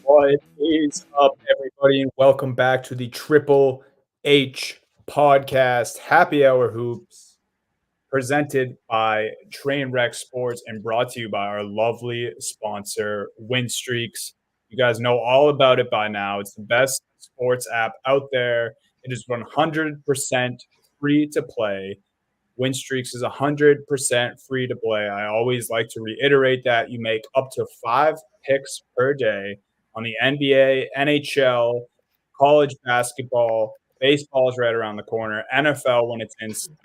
What is up, everybody, and welcome back to the Triple H podcast, Happy Hour Hoops, presented by Trainwreck Sports and brought to you by our lovely sponsor, WinStreaks. You guys know all about it by now. It's the best sports app out there. It is 100% free to play. WinStreaks is 100% free to play. I always like to reiterate that you make up to 5 picks per day on the NBA, NHL, college basketball, baseball is right around the corner, NFL when it's in season.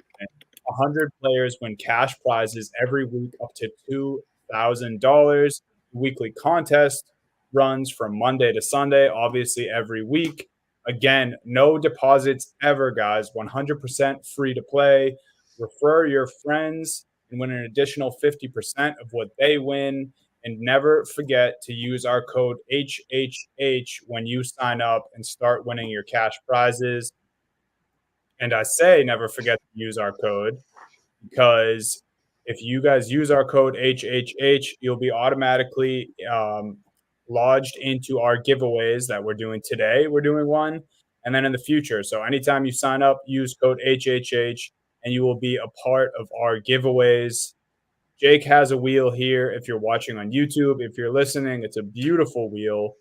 100 players win cash prizes every week up to $2,000. Weekly contest runs from Monday to Sunday, obviously every week. Again, no deposits ever, guys. 100% free to play. Refer your friends and win an additional 50% of what they win. And never forget to use our code HHH when you sign up and start winning your cash prizes. And I say never forget to use our code because if you guys use our code HHH, you'll be automatically lodged into our giveaways that we're doing today. We're doing one, and then in the future. So anytime you sign up, use code HHH, and you will be a part of our giveaways. Jake has a wheel here if you're watching on YouTube. If you're listening, it's a beautiful wheel.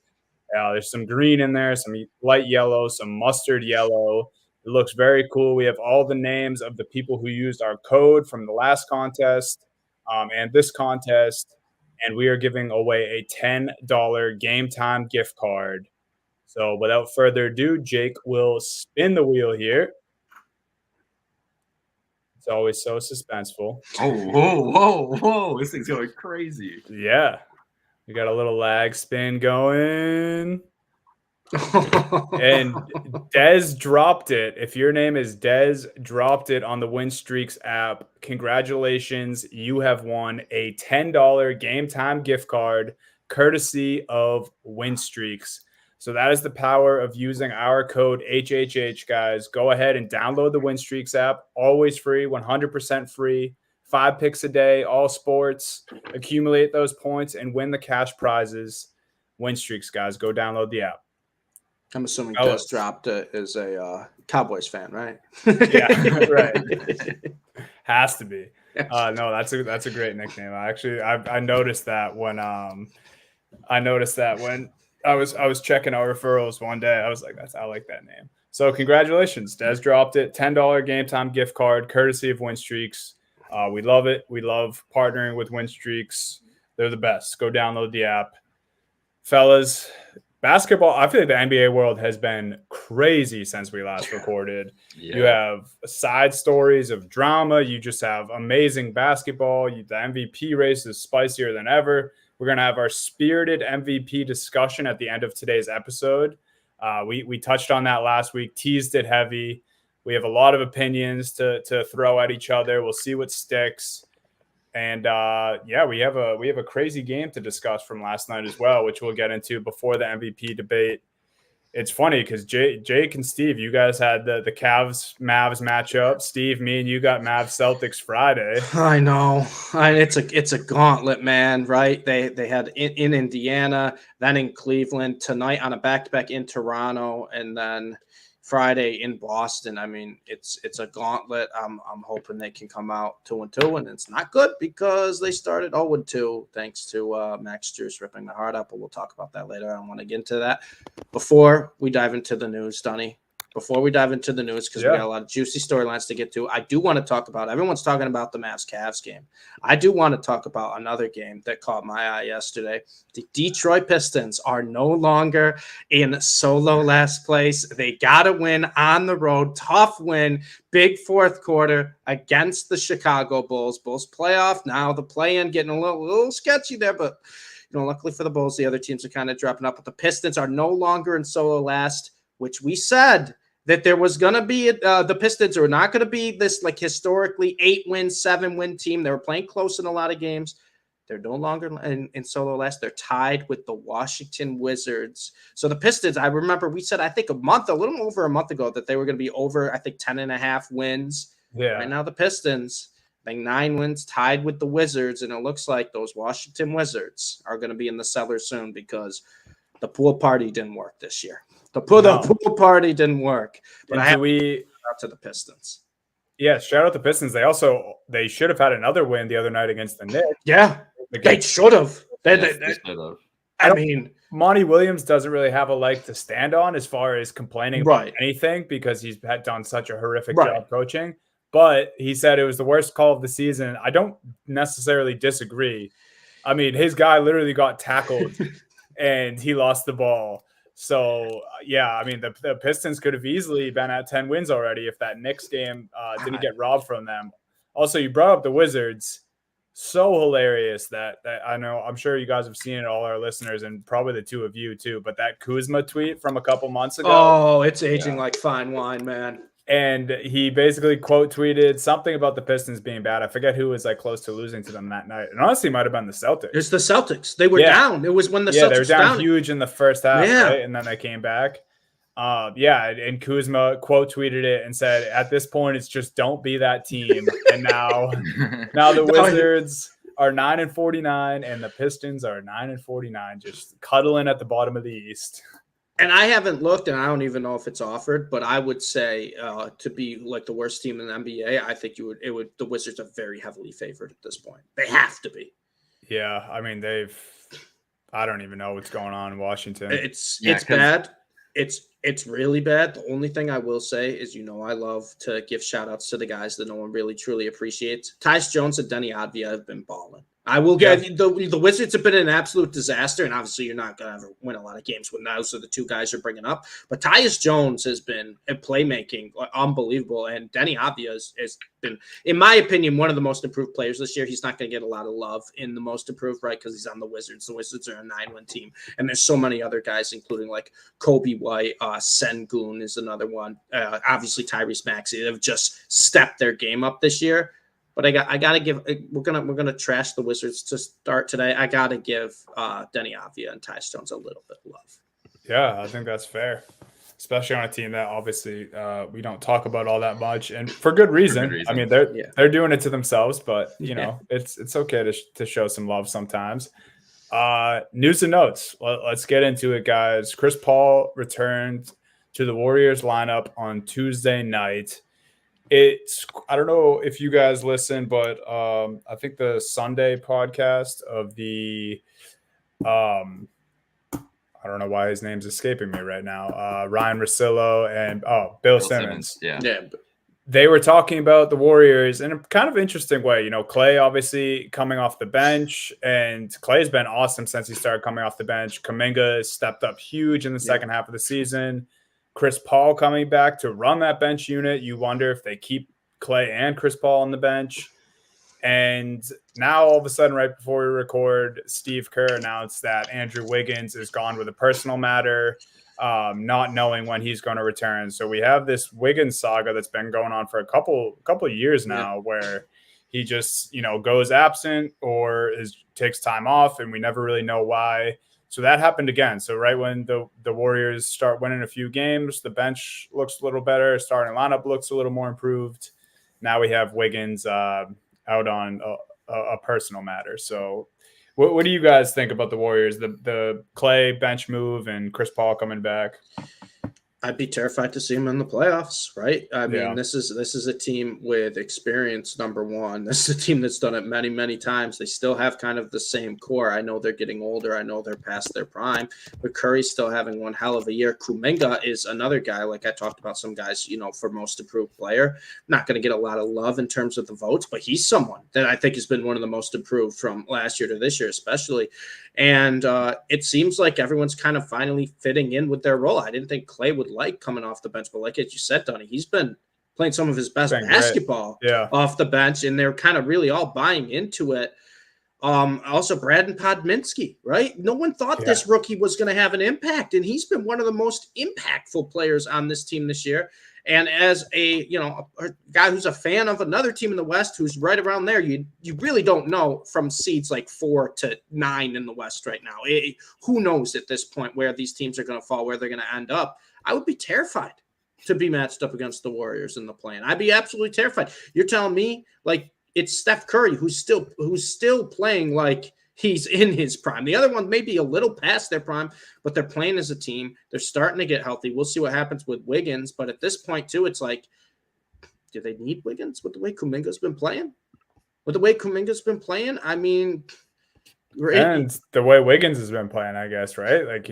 There's some green in there, some light yellow, some mustard yellow. It looks very cool. We have all the names of the people who used our code from the last contest and this contest. And we are giving away a $10 game time gift card. So without further ado, Jake will spin the wheel here. It's always so suspenseful. Whoa. This thing's going crazy. Yeah. We got a little lag spin going. And Dez dropped it. If your name is Dez, dropped it on the WinStreakzApp. Congratulations. You have won a $10 game time gift card courtesy of WinStreaks. So that is the power of using our code HHH, guys. Go ahead and download the WinStreakzApp. Always free, 100% free. 5 picks a day, all sports. Accumulate those points and win the cash prizes. WinStreaks, guys. Go download the app. I'm assuming Des dropped is a Cowboys fan, right? Yeah, right. Has to be. No, that's a great nickname. I noticed that when I was checking our referrals one day. I was like, I like that name. So congratulations, Des dropped it. $10 game time gift card, courtesy of WinStreaks. We love it. We love partnering with WinStreaks. They're the best. Go download the app, fellas. Basketball, I feel like the NBA world has been crazy since we last recorded. Yeah. You have side stories of drama. You just have amazing basketball. The MVP race is spicier than ever. We're going to have our spirited MVP discussion at the end of today's episode. We touched on that last week, teased it heavy. We have a lot of opinions to throw at each other. We'll see what sticks. And we have a crazy game to discuss from last night as well, which we'll get into before the MVP debate. It's funny because Jake and Steve, you guys had the Cavs Mavs matchup. Steve, me and you got Mavs Celtics Friday. I know, it's a gauntlet, man. Right? They had in Indiana, then in Cleveland, tonight on a back-to-back in Toronto, and then Friday in Boston. I mean, it's a gauntlet. I'm hoping they can come out 2-2, and it's not good because they started 0-2 thanks to Max Strus ripping the heart up. But we'll talk about that later. I don't want to get into that. Before we dive into the news, Dunny, because we got a lot of juicy storylines to get to, I do want to talk about, everyone's talking about the Mavs-Cavs game. I do want to talk about another game that caught my eye yesterday. The Detroit Pistons are no longer in solo last place. They got to win on the road. Tough win, big fourth quarter against the Chicago Bulls. Bulls playoff now. The play-in getting a little sketchy there, but luckily for the Bulls, the other teams are kind of dropping up. But the Pistons are no longer in solo last, which we said that there was going to be the Pistons are not going to be this like historically 8-win, 7-win team. They were playing close in a lot of games. They're no longer in solo last. They're tied with the Washington Wizards. So the Pistons, I remember we said, I think a little over a month ago that they were going to be over, I think 10.5 wins. Yeah. Right now the Pistons, I think 9 wins, tied with the Wizards. And it looks like those Washington Wizards are going to be in the cellar soon because the pool party didn't work this year. The No. pool party didn't work. But And I have to shout out to the Pistons. Yeah, shout out the Pistons. They should have had another win the other night against the Knicks. Yeah, they should have. Yes, they should have. I mean, Monty Williams doesn't really have a leg to stand on as far as complaining about Right. anything because he's done such a horrific Right. job coaching. But he said it was the worst call of the season. I don't necessarily disagree. I mean, his guy literally got tackled and he lost the ball. So, yeah, I mean, the Pistons could have easily been at 10 wins already if that Knicks game didn't get robbed from them. Also, you brought up the Wizards. So hilarious that I know, I'm sure you guys have seen it, all our listeners, and probably the two of you too, but that Kuzma tweet from a couple months ago. Oh, it's aging like fine wine, man. And he basically quote tweeted something about the Pistons being bad. I forget who was like close to losing to them that night. And honestly, it might have been the Celtics. It's the Celtics. They were down. It was when the Celtics they were down down huge in the first half, Yeah. right? And then they came back. And Kuzma quote tweeted it and said, "At this point, it's just don't be that team." And now the Wizards are 9-49, and the Pistons are 9-49, just cuddling at the bottom of the East. And I haven't looked, and I don't even know if it's offered, but I would say to be like the worst team in the NBA, I think the Wizards are very heavily favored at this point. They have to be. Yeah, I mean I don't even know what's going on in Washington. It's bad. It's really bad. The only thing I will say is, I love to give shout outs to the guys that no one really truly appreciates. Tyus Jones and Denny Avdia have been balling. I will get the Wizards have been an absolute disaster, and obviously you're not going to ever win a lot of games when those are the two guys you're bringing up. But Tyus Jones has been at playmaking unbelievable, and Denny Avdia has been, in my opinion, one of the most improved players this year. He's not going to get a lot of love in the most improved, right? Because he's on the Wizards. The Wizards are a 9-win team, and there's so many other guys, including like Kobe White, Sengun is another one. Obviously Tyrese Maxey have just stepped their game up this year. But I gotta give. We're gonna trash the Wizards to start today. I gotta give Denny Avdia and Tyus Jones a little bit of love. Yeah, I think that's fair, especially on a team that obviously we don't talk about all that much, and for good reason. I mean, they're doing it to themselves, but it's okay to show some love sometimes. News and notes. Let's get into it, guys. Chris Paul returned to the Warriors lineup on Tuesday night. I don't know if you guys listen, but I think the Sunday podcast of the I don't know why his name's escaping me right now. Ryan Russillo and Bill Simmons. Yeah. They were talking about the Warriors in a kind of interesting way. Clay obviously coming off the bench, and Clay's been awesome since he started coming off the bench. Kuminga has stepped up huge in the second half of the season. Chris Paul coming back to run that bench unit. You wonder if they keep Clay and Chris Paul on the bench. And now all of a sudden, right before we record, Steve Kerr announced that Andrew Wiggins is gone with a personal matter, not knowing when he's going to return. So we have this Wiggins saga that's been going on for a couple of years now, where he just, goes absent or takes time off, and we never really know why. So that happened again. So right when the Warriors start winning a few games, the bench looks a little better. Starting lineup looks a little more improved. Now we have Wiggins out on a personal matter. So what do you guys think about the Warriors, the Clay bench move and Chris Paul coming back? I'd be terrified to see him in the playoffs, right? I mean, this is a team with experience, number one. This is a team that's done it many, many times. They still have kind of the same core. I know they're getting older. I know they're past their prime, but Curry's still having one hell of a year. Kuminga is another guy, like I talked about some guys, for most improved player. Not going to get a lot of love in terms of the votes, but he's someone that I think has been one of the most improved from last year to this year, especially. And it seems like everyone's kind of finally fitting in with their role. I didn't think Clay would like coming off the bench, but like you said, Donnie, he's been playing some of his best basketball off the bench, and they're kind of really all buying into it. Also, Braden Podminski, right? No one thought this rookie was going to have an impact, and he's been one of the most impactful players on this team this year. And as a guy who's a fan of another team in the West who's right around there, you really don't know from seeds like 4 to 9 in the West right now. Who knows at this point where these teams are going to fall, where they're going to end up. I would be terrified to be matched up against the Warriors in the play-in. I'd be absolutely terrified. You're telling me like it's Steph Curry who's still playing like he's in his prime. The other one may be a little past their prime, but they're playing as a team. They're starting to get healthy. We'll see what happens with Wiggins. But at this point, too, it's like, do they need Wiggins with the way Kuminga's been playing? I mean, and the way Wiggins has been playing, I guess, right? Like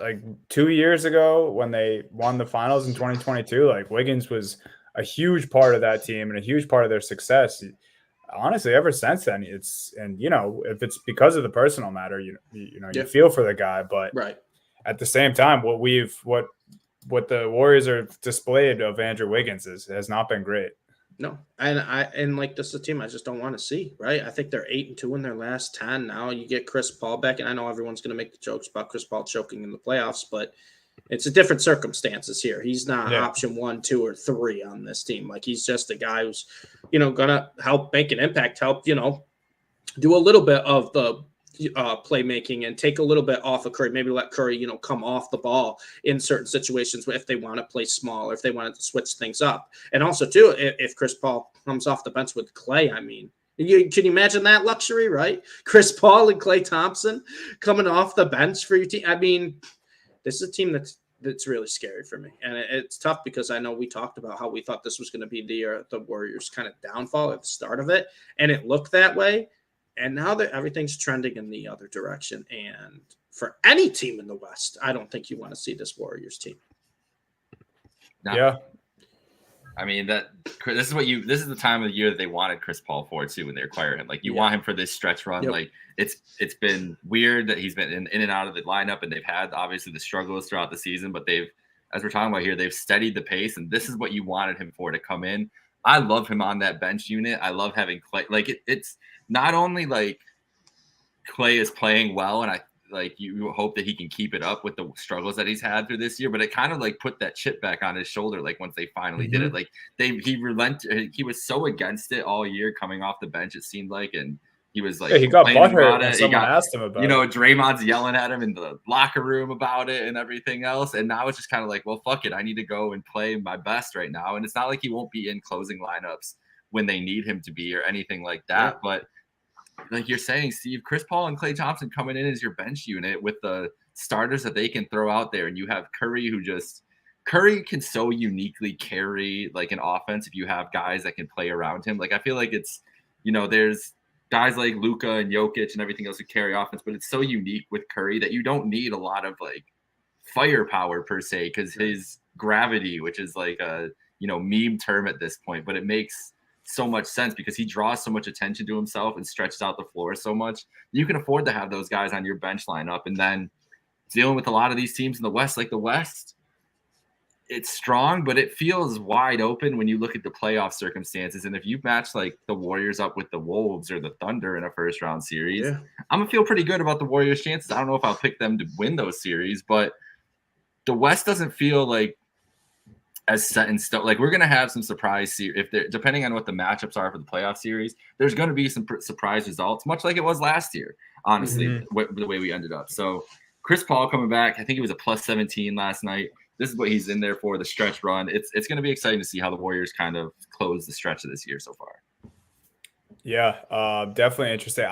like 2 years ago when they won the finals in 2022, like Wiggins was a huge part of that team and a huge part of their success. Honestly, ever since then, if it's because of the personal matter, you feel for the guy, but at the same time, what the Warriors are displayed of Andrew Wiggins has not been great. No, and like this is a team I just don't want to see, right? I think they're 8-2 in their last 10. Now you get Chris Paul back, and I know everyone's going to make the jokes about Chris Paul choking in the playoffs, but it's a different circumstances here. He's not option 1, 2, or 3 on this team. Like he's just a guy who's, going to help make an impact, help do a little bit of the playmaking and take a little bit off of Curry, maybe let Curry, come off the ball in certain situations if they want to play small or if they wanted to switch things up. And also, too, if Chris Paul comes off the bench with Clay, I mean, can you imagine that luxury, right? Chris Paul and Klay Thompson coming off the bench for your team. I mean, this is a team that's really scary for me. And it's tough because I know we talked about how we thought this was going to be the Warriors' kind of downfall at the start of it, and it looked that way. And now that everything's trending in the other direction, and for any team in the West, I don't think you want to see this Warriors team. No. Yeah, I mean this is the time of the year that they wanted Chris Paul for too when they acquired him. Like you want him for this stretch run. Yep. Like it's been weird that he's been in and out of the lineup, and they've had obviously the struggles throughout the season, but they've, as we're talking about here, they've steadied the pace, and this is what you wanted him for, to come in. I love him on that bench unit. I love having Clay. Like it's not only like Clay is playing well, and you hope that he can keep it up with the struggles that he's had through this year, but it kind of like put that chip back on his shoulder. Like once they finally did it, like he relented. He was so against it all year coming off the bench, it seemed like, and he was like, he got butthurt when someone asked him about it. Draymond's yelling at him in the locker room about it and everything else. And now it's just kind of like, well, fuck it. I need to go and play my best right now. And it's not like he won't be in closing lineups when they need him to be or anything like that. Yeah. But like you're saying, Steve, Chris Paul and Klay Thompson coming in as your bench unit with the starters that they can throw out there. And you have Curry, Curry can so uniquely carry like an offense if you have guys that can play around him. Like I feel like it's, there's guys like Luka and Jokic and everything else who carry offense, but it's so unique with Curry that you don't need a lot of like firepower per se, because his gravity, which is like a meme term at this point, but it makes so much sense because he draws so much attention to himself and stretches out the floor so much. You can afford to have those guys on your bench lineup, and then dealing with a lot of these teams in the West, like the West, it's strong, but it feels wide open when you look at the playoff circumstances. And if you match like the Warriors up with the Wolves or the Thunder in a first round series, I'm gonna feel pretty good about the Warriors' chances. I don't know if I'll pick them to win those series, but the West doesn't feel like as set in stone. Like we're gonna have some surprise if they're, depending on what the matchups are for the playoff series, there's gonna be some surprise results, much like it was last year. Honestly, the way we ended up. So Chris Paul coming back, I think he was a plus 17 last night. This is what he's in there for, the stretch run. It's going to be exciting to see how the Warriors kind of close the stretch of this year so far. Yeah, definitely interesting.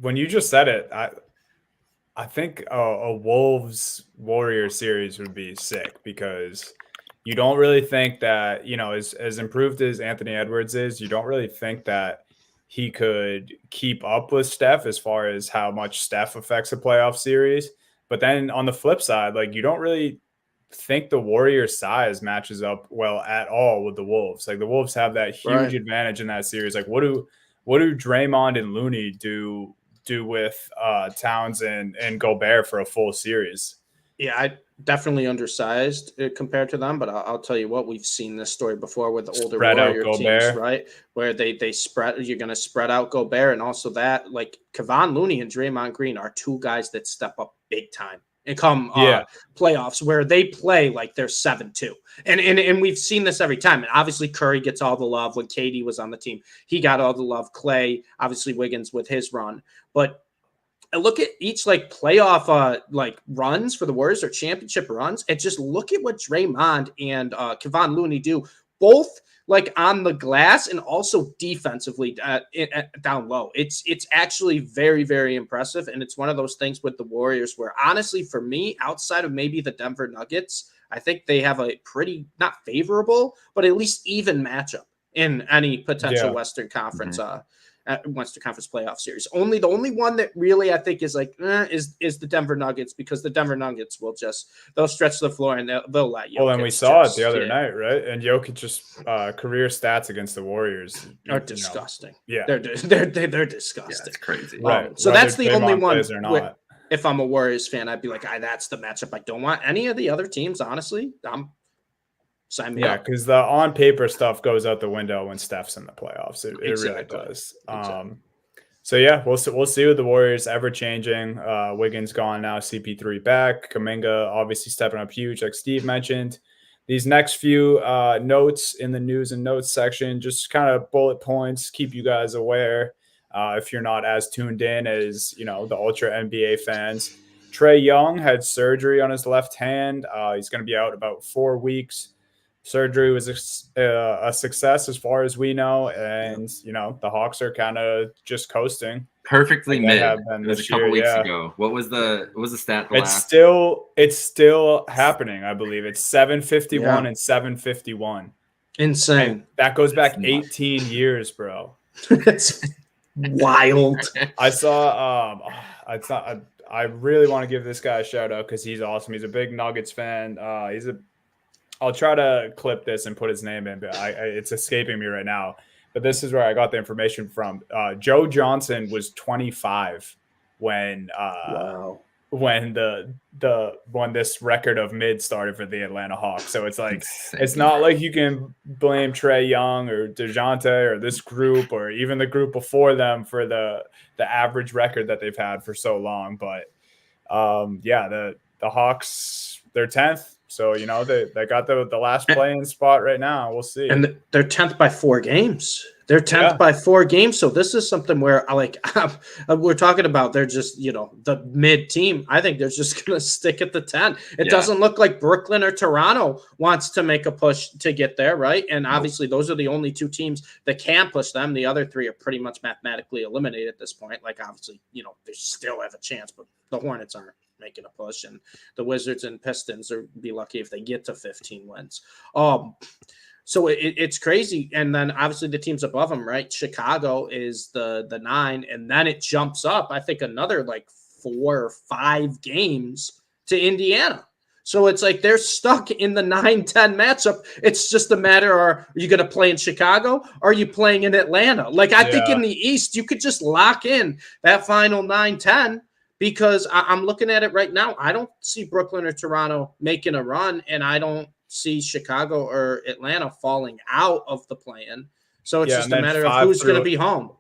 When you just said it, I think a Wolves Warriors series would be sick, because you don't really think that, as improved as Anthony Edwards is, you don't really think that he could keep up with Steph as far as how much Steph affects a playoff series. But then on the flip side, like you don't really think the Warriors' size matches up well at all with the Wolves. Like the Wolves have that huge advantage in that series. Like what do Draymond and Looney do with Towns and Gobert for a full series? Yeah, I definitely undersized compared to them, but I'll tell you what, we've seen this story before with the older Warrior teams, right? Where they spread, you're going to spread out Gobert, and also that like Kevon Looney and Draymond Green are two guys that step up big time and come playoffs where they play like they're 7-2. And we've seen this every time. And obviously Curry gets all the love. When KD was on the team, he got all the love. Clay, obviously Wiggins with his run. But I look at each like playoff like runs for the Warriors or championship runs, and just look at what Draymond and Kevon Looney do both like on the glass and also defensively down low. It's actually very, very impressive. And it's one of those things with the Warriors where honestly, for me, outside of maybe the Denver Nuggets, I think they have a pretty, not favorable, but at least even matchup in any potential Western Conference Western Conference playoff series. The only one that really I think is like is the Denver Nuggets, because the Denver Nuggets they'll stretch the floor and they'll let you. Well, and we saw it the other night, right? And Jokic just career stats against the Warriors are disgusting. Yeah, they're disgusting. Yeah, it's crazy. Right. So that's the only one. Or not. If I'm a Warriors fan, I'd be like, that's the matchup I don't want. Any of the other teams, honestly, sign me up. Yeah, because the on paper stuff goes out the window when Steph's in the playoffs. It really does. Exactly. So yeah, we'll see with the Warriors ever changing. Wiggins gone now, CP3 back, Kuminga obviously stepping up huge, like Steve mentioned. These next few notes in the news and notes section, just kind of bullet points, keep you guys aware. If you're not as tuned in as the ultra NBA fans, Trae Young had surgery on his left hand. He's going to be out about 4 weeks. Surgery was a success as far as we know, and the Hawks are kind of just coasting. Perfectly mid. It was a couple weeks ago. What was the stat? It's still happening. I believe it's 751 and 751. Insane. And that goes back 18 years, bro. It's wild. I really want to give this guy a shout out because he's awesome. He's a big Nuggets fan. I'll try to clip this and put his name in, but it's escaping me right now. But this is where I got the information from. Joe Johnson was 25 when this record of mid started for the Atlanta Hawks. So it's like it's not like you can blame Trae Young or DeJounte or this group or even the group before them for the average record that they've had for so long. But the Hawks, they're 10th. So, they got the last play-in spot right now. We'll see. And they're 10th by 4 games. They're 10th by 4 games. So this is something where we're talking about they're just, the mid team. I think they're just going to stick at the 10. It doesn't look like Brooklyn or Toronto wants to make a push to get there, right? And obviously those are the only 2 teams that can push them. The other 3 are pretty much mathematically eliminated at this point. Like, obviously, they still have a chance, but the Hornets aren't making a push, and the Wizards and Pistons are be lucky if they get to 15 wins. So it's crazy. And then obviously the teams above them, right? Chicago is the 9, and then it jumps up, I think, another like 4 or 5 games to Indiana. So it's like they're stuck in the 9-10 matchup. It's just a matter of, are you going to play in Chicago or are you playing in Atlanta? Like, I think in the East, you could just lock in that final 9-10. Because I'm looking at it right now. I don't see Brooklyn or Toronto making a run, and I don't see Chicago or Atlanta falling out of the play-in. So it's just a matter of who's going to be home.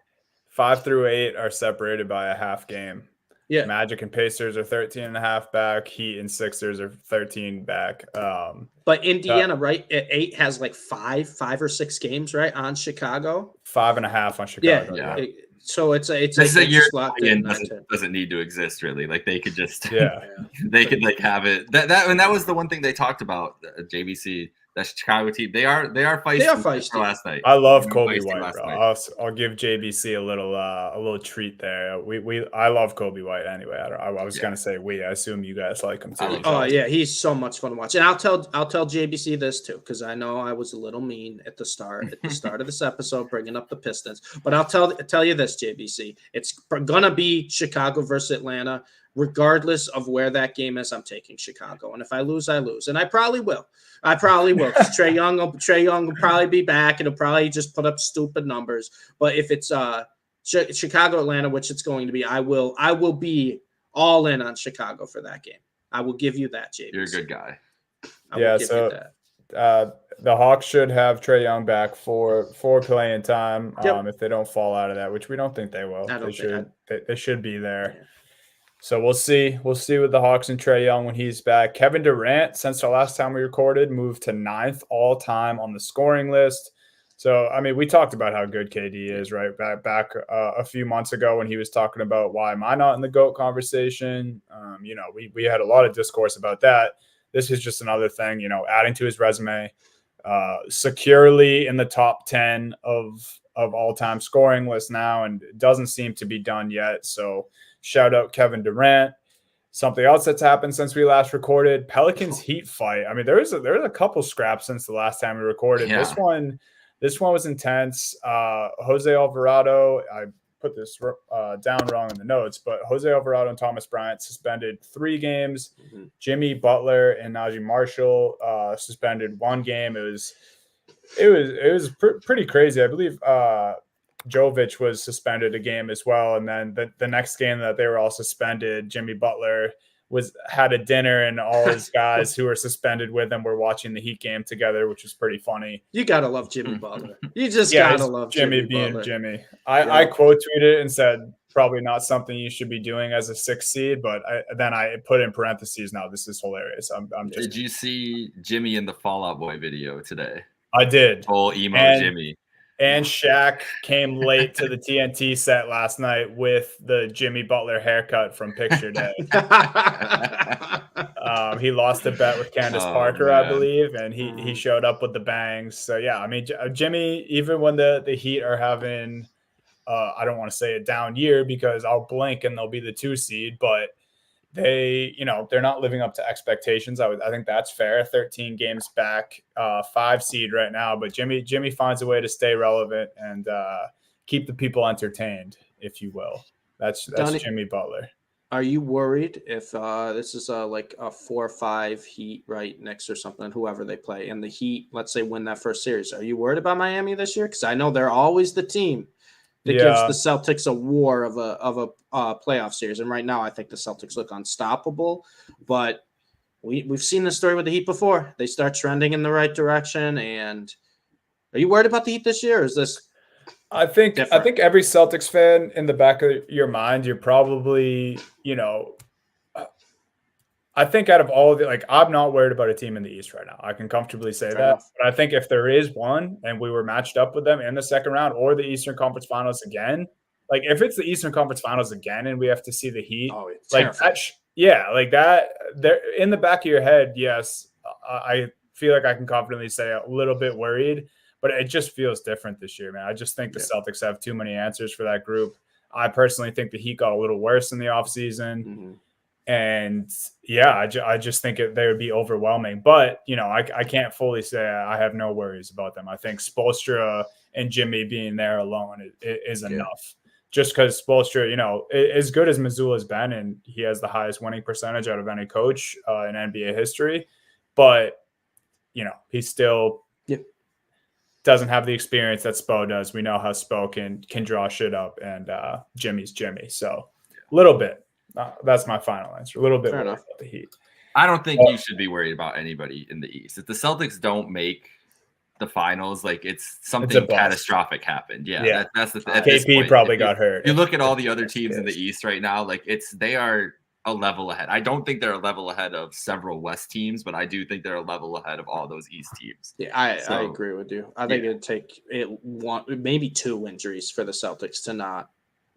5 through 8 are separated by a half game. Yeah. Magic and Pacers are 13.5 back. Heat and Sixers are 13 back. But Indiana, right, at 8 has like 5 or 6 games, right, on Chicago. 5.5 on Chicago. Yeah. So it's a year doesn't need to exist, really. Like, they could just they could like have it. That was the one thing they talked about. JVC, that Chicago team, they are feisty. They are feisty. Last night, I love Kobe White, bro. I'll give JBC a little treat there. I love Kobe White anyway. I was gonna say I assume you guys like him too. Oh yeah, he's so much fun to watch. And I'll tell JBC this too, because I know I was a little mean at the start of this episode, bringing up the Pistons. But I'll tell you this, JBC, it's gonna be Chicago versus Atlanta. Regardless of where that game is, I'm taking Chicago. And if I lose, I lose. And I probably will. Because Trae Young will probably be back, and he'll probably just put up stupid numbers. But if it's Chicago, Atlanta, which it's going to be, I will be all in on Chicago for that game. I will give you that, JB. You're a good guy. The Hawks should have Trae Young back for play-in time. If they don't fall out of that, which we don't think they will. They should be there. Yeah. So we'll see. We'll see with the Hawks and Trae Young when he's back. Kevin Durant, since the last time we recorded, moved to 9th all-time on the scoring list. So, I mean, we talked about how good KD is, right? Back a few months ago when he was talking about why am I not in the GOAT conversation. We had a lot of discourse about that. This is just another thing, adding to his resume. securely in the top 10 of all-time scoring list now, and it doesn't seem to be done yet. So shout out Kevin Durant. Something else that's happened since we last recorded: Pelicans Heat fight. I mean, there's a couple scraps since the last time we recorded. Yeah. This one was intense. Jose Alvarado, I put this down wrong in the notes, but Jose Alvarado and Thomas Bryant suspended 3 games. Mm-hmm. Jimmy Butler and Najee Marshall suspended 1 game. It was pretty crazy. I believe Jovic was suspended a game as well, and then the next game that they were all suspended, Jimmy Butler had a dinner, and all his guys who were suspended with him were watching the Heat game together, which was pretty funny. You gotta love Jimmy Butler. You just gotta love Jimmy being Butler. Jimmy. I quote tweeted and said probably not something you should be doing as a 6th seed, but then I put in parentheses, now this is hilarious. Did you see Jimmy in the Fall Out Boy video today? I did. Full emo Jimmy. And Shaq came late to the TNT set last night with the Jimmy Butler haircut from Picture Day. He lost a bet with Candace Parker, man. I believe, and he showed up with the bangs. So, yeah, I mean, Jimmy, even when the Heat are having, I don't want to say a down year because I'll blink and they'll be the 2 seed, but they're not living up to expectations. I think that's fair. 13 games back, 5 seed right now, but Jimmy finds a way to stay relevant and keep the people entertained, if you will. That's Donnie, Jimmy Butler. Are you worried if this is like a 4 or 5 Heat right next or something, whoever they play, and the Heat, let's say, win that first series? Are you worried about Miami this year? Because I know they're always the team that gives the Celtics a war of a playoff series. And right now, I think the Celtics look unstoppable. But we've seen this story with the Heat before. They start trending in the right direction. And are you worried about the Heat this year? Or is this different? I think every Celtics fan in the back of your mind, you're probably, I think out of all of it, I'm not worried about a team in the East right now. I can comfortably say that. Enough. But I think if there is one and we were matched up with them in the second round or the Eastern Conference Finals again, if it's the Eastern Conference Finals again and we have to see the Heat, that, they're in the back of your head, yes, I feel like I can confidently say a little bit worried, but it just feels different this year, man. I just think the Celtics have too many answers for that group. I personally think the Heat got a little worse in the offseason. Mm-hmm. And I just think they would be overwhelming. But, I can't fully say I have no worries about them. I think Spoelstra and Jimmy being there alone is enough. Just because Spoelstra, as good as Mazzulla's been, and he has the highest winning percentage out of any coach in NBA history. But, he still doesn't have the experience that Spo does. We know how Spo can draw shit up, and Jimmy's Jimmy. So a little bit. That's my final answer. A little bit about the Heat. I don't think you should be worried about anybody in the East. If the Celtics don't make the finals, it's something catastrophic happened. Yeah. That's the thing. KP probably got hurt. You look at all the other teams in the East right now, they are a level ahead. I don't think they're a level ahead of several West teams, but I do think they're a level ahead of all those East teams. Yeah, I agree with you. I think it'd take maybe 2 injuries for the Celtics to not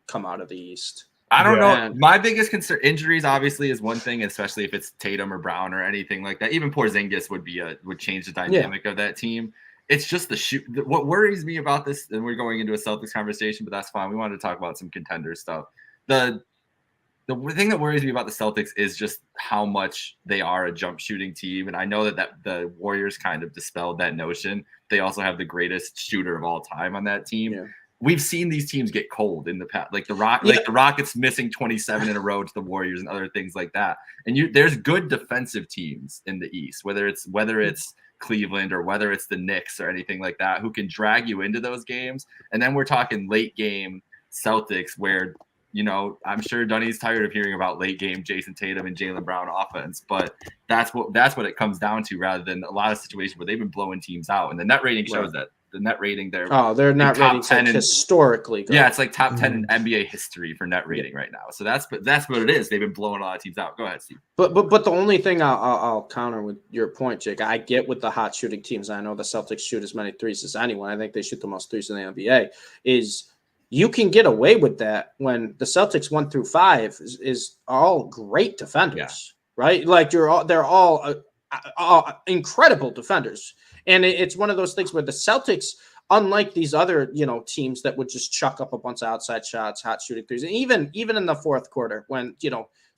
come out of the East. I don't know. My biggest concern, injuries obviously is one thing, especially if it's Tatum or Brown or anything like that. Even Porzingis would change the dynamic of that team. It's just the shoot. What worries me about this, and we're going into a Celtics conversation, but that's fine. We wanted to talk about some contender stuff. The thing that worries me about the Celtics is just how much they are a jump shooting team. And I know that the Warriors kind of dispelled that notion. They also have the greatest shooter of all time on that team. Yeah. We've seen these teams get cold in the past, the Rockets missing 27 in a row to the Warriors and other things like that. And there's good defensive teams in the East, whether it's Cleveland or whether it's the Knicks or anything like that, who can drag you into those games. And then we're talking late game Celtics where, I'm sure Dunny's tired of hearing about late game Jason Tatum and Jaylen Brown offense, but that's what it comes down to, rather than a lot of situations where they've been blowing teams out. And the net rating shows that. The net rating there. Oh, their net rating historically good. Yeah, it's top 10 in NBA history for net rating right now. So that's what it is. They've been blowing a lot of teams out. Go ahead, Steve. But the only thing I'll counter with your point, Jake, I get with the hot shooting teams. I know the Celtics shoot as many threes as anyone. I think they shoot the most threes in the NBA. Is you can get away with that when the Celtics 1 through 5 is all great defenders, right? They're all incredible defenders. And it's one of those things where the Celtics, unlike these other, teams that would just chuck up a bunch of outside shots, hot shooting threes, and even in the fourth quarter when,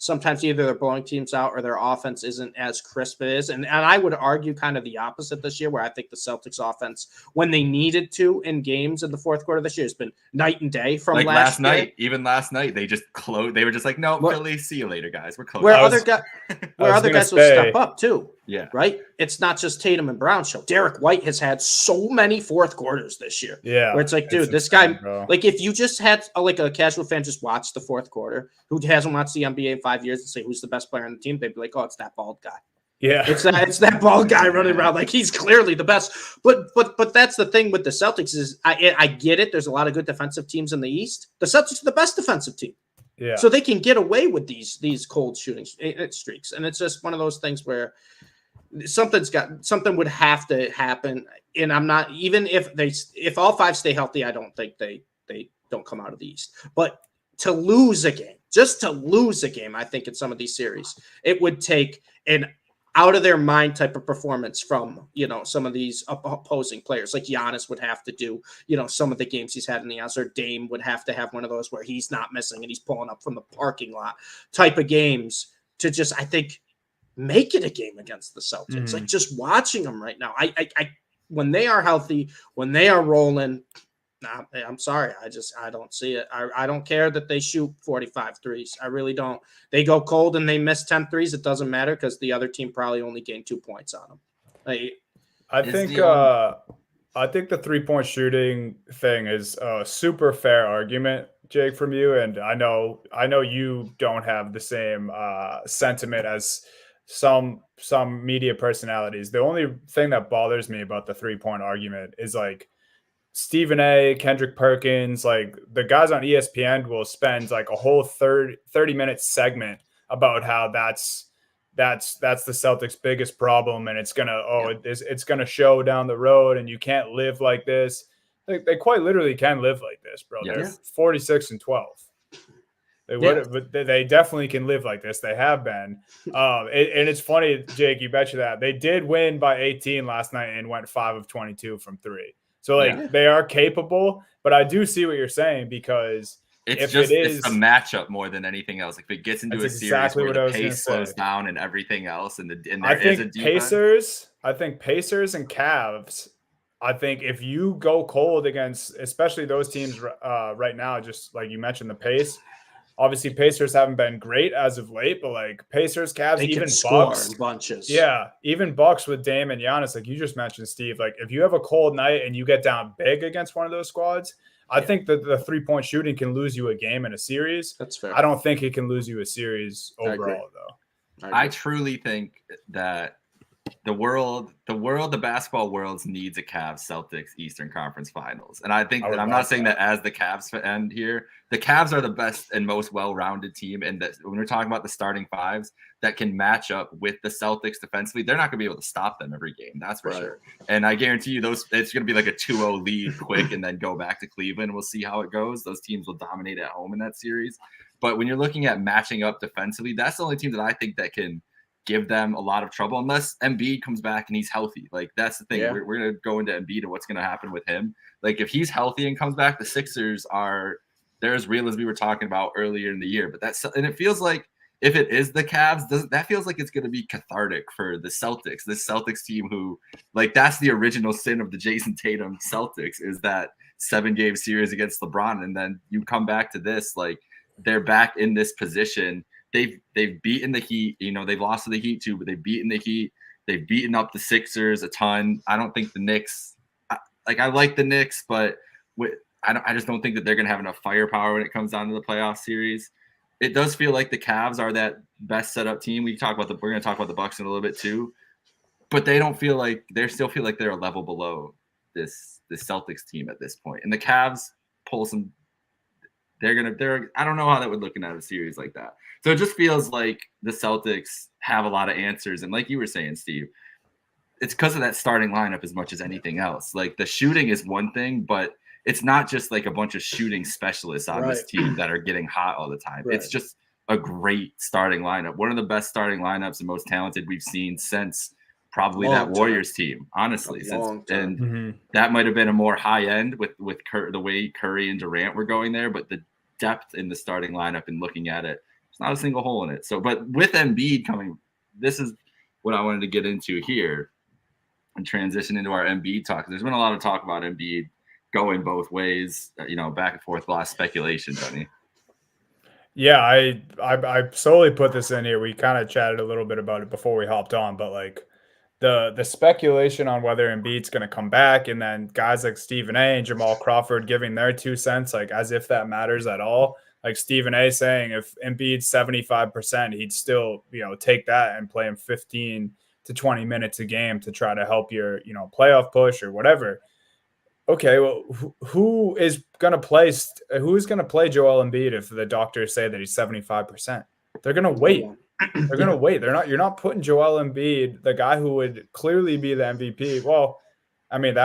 sometimes either they're blowing teams out or their offense isn't as crisp as it is. And I would argue kind of the opposite this year, where I think the Celtics offense, when they needed to in games in the fourth quarter this year, has been night and day from like last year. night. Even last night, they just closed. They were just like, no, Philly, see you later, guys. We're closed. Where other guys will step up too. Yeah. Right? It's not just Tatum and Brown show. Derek White has had so many fourth quarters this year. Yeah. Where it's like, dude, this guy, like if you just had a casual fan just watch the fourth quarter who hasn't watched the NBA in 5 years and say who's the best player on the team, they'd be like, oh, it's that bald guy. Yeah. It's that bald guy running around like he's clearly the best. But that's the thing with the Celtics is I get it. There's a lot of good defensive teams in the East. The Celtics are the best defensive team. Yeah. So they can get away with these cold shooting streaks. And it's just one of those things where something would have to happen. And I'm not, even if all five stay healthy, I don't think they don't come out of the East. But to lose a game, I think in some of these series, it would take an out of their mind type of performance from, some of these opposing players. Like Giannis would have to do, some of the games he's had in the house, or Dame would have to have one of those where he's not missing and he's pulling up from the parking lot type of games to just, I think, make it a game against the Celtics. Mm-hmm. Like just watching them right now, I when they are healthy, when they are rolling, I'm sorry. I don't see it. I don't care that they shoot 45 threes. I really don't. They go cold and they miss 10 threes. It doesn't matter because the other team probably only gained 2 points on them. I think the 3-point shooting thing is a super fair argument, Jake, from you. And I know you don't have the same sentiment as some media personalities. The only thing that bothers me about the 3-point argument is like Stephen A, Kendrick Perkins, like the guys on ESPN will spend like a whole 30-minute segment about how that's the Celtics' biggest problem, and it's gonna show down the road, and you can't live like this. They quite literally can live like this, bro. Yes. They're 46-12. They definitely can live like this. They have been. And it's funny, Jake, you betcha that they did win by 18 last night and went 5 of 22 from 3. So they are capable, but I do see what you're saying because it's a matchup more than anything else. Like if it gets into a series where the pace slows down and everything else, and there is a defense. I think Pacers and Cavs. I think if you go cold against, especially those teams right now, just like you mentioned, the pace. Obviously, Pacers haven't been great as of late, but like Pacers, Cavs, even Bucks, bunches. Yeah, even Bucks with Dame and Giannis, like you just mentioned, Steve. Like if you have a cold night and you get down big against one of those squads, I think that the 3-point shooting can lose you a game in a series. That's fair. I don't think it can lose you a series overall, though. I truly think that the basketball world needs a Cavs Celtics Eastern Conference Finals. And I think that I'm not saying that as the Cavs end here. The Cavs are the best and most well-rounded team. And that when we're talking about the starting fives that can match up with the Celtics defensively, they're not going to be able to stop them every game. That's for sure. And I guarantee you it's going to be like a 2-0 lead quick and then go back to Cleveland. We'll see how it goes. Those teams will dominate at home in that series. But when you're looking at matching up defensively, that's the only team that I think that can give them a lot of trouble unless Embiid comes back and he's healthy. Like that's the thing. Yeah. We're going to go into Embiid and what's going to happen with him. Like if he's healthy and comes back, the Sixers they're as real as we were talking about earlier in the year. But and it feels like if it is the Cavs, that feels like it's going to be cathartic for the Celtics. This Celtics team who like that's the original sin of the Jason Tatum Celtics is that 7-game series against LeBron, and then you come back to this like they're back in this position. They've beaten the Heat. They've lost to the Heat too, but they've beaten the Heat. They've beaten up the Sixers a ton. I don't think the Knicks. I like the Knicks, but I just don't think that they're going to have enough firepower when it comes down to the playoff series. It does feel like the Cavs are that best set up team. We're going to talk about the Bucks in a little bit too, but they still feel like they're a level below this Celtics team at this point. And the Cavs pull some. I don't know how that would look in a series like that. So it just feels like the Celtics have a lot of answers. And like you were saying, Steve, it's because of that starting lineup as much as anything else. Like the shooting is one thing, but it's not just like a bunch of shooting specialists on this team that are getting hot all the time. It's just a great starting lineup. One of the best starting lineups and most talented we've seen since probably that Warriors team, honestly. And that might have been a more high end with the way Curry and Durant were going there, but the depth in the starting lineup and looking at it, there's not a single hole in it. So, but with Embiid coming, this is what I wanted to get into here and transition into our Embiid talk. There's been a lot of talk about Embiid going both ways, back and forth, a lot of speculation, Dunny. Yeah, I solely put this in here. We kind of chatted a little bit about it before we hopped on, but like the speculation on whether Embiid's going to come back, and then guys like Stephen A and Jamal Crawford giving their 2 cents, like as if that matters at all. Like Stephen A saying if Embiid's 75%, he'd still, take that and play him 15 to 20 minutes a game to try to help your, playoff push or whatever. Okay, well, who's going to play Joel Embiid if the doctors say that he's 75%? They're going to wait. They're going to wait. You're not putting Joel Embiid, the guy who would clearly be the MVP. Well, I mean,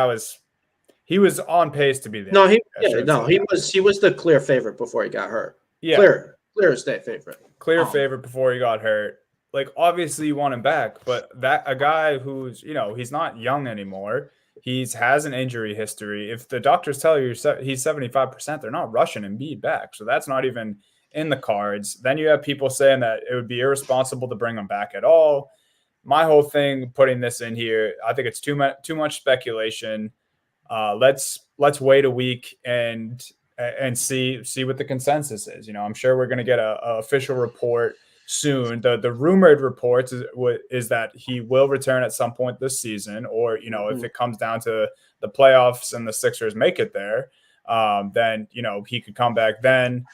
he was on pace to be the MVP. He was the clear favorite before he got hurt. Yeah. Clear as day favorite. Clear favorite before he got hurt. Like, obviously you want him back, but a guy who's, he's not young anymore. He has an injury history. If the doctors tell you he's 75%, they're not rushing Embiid back. So that's not even in the cards. Then you have people saying that it would be irresponsible to bring him back at all. My whole thing putting this in here, I think it's too much speculation. Let's wait a week and see what the consensus is. I'm sure we're going to get a official report soon. The rumored reports is that he will return at some point this season, or if it comes down to the playoffs and the Sixers make it there, then he could come back then.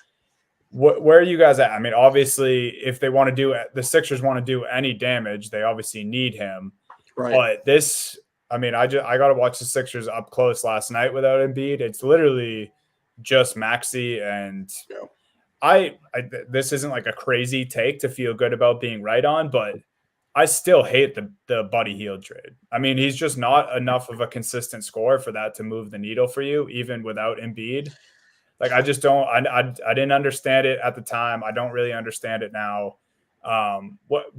Where are you guys at? I mean, obviously, if they want to the Sixers want to do any damage, they obviously need him. Right. But this, I mean, I got to watch the Sixers up close last night without Embiid. It's literally just Maxey and. Yeah. This isn't like a crazy take to feel good about being right on, but I still hate the Buddy Hield trade. I mean, he's just not enough of a consistent scorer for that to move the needle for you, even without Embiid. Like, I just don't. I didn't understand it at the time. I don't really understand it now.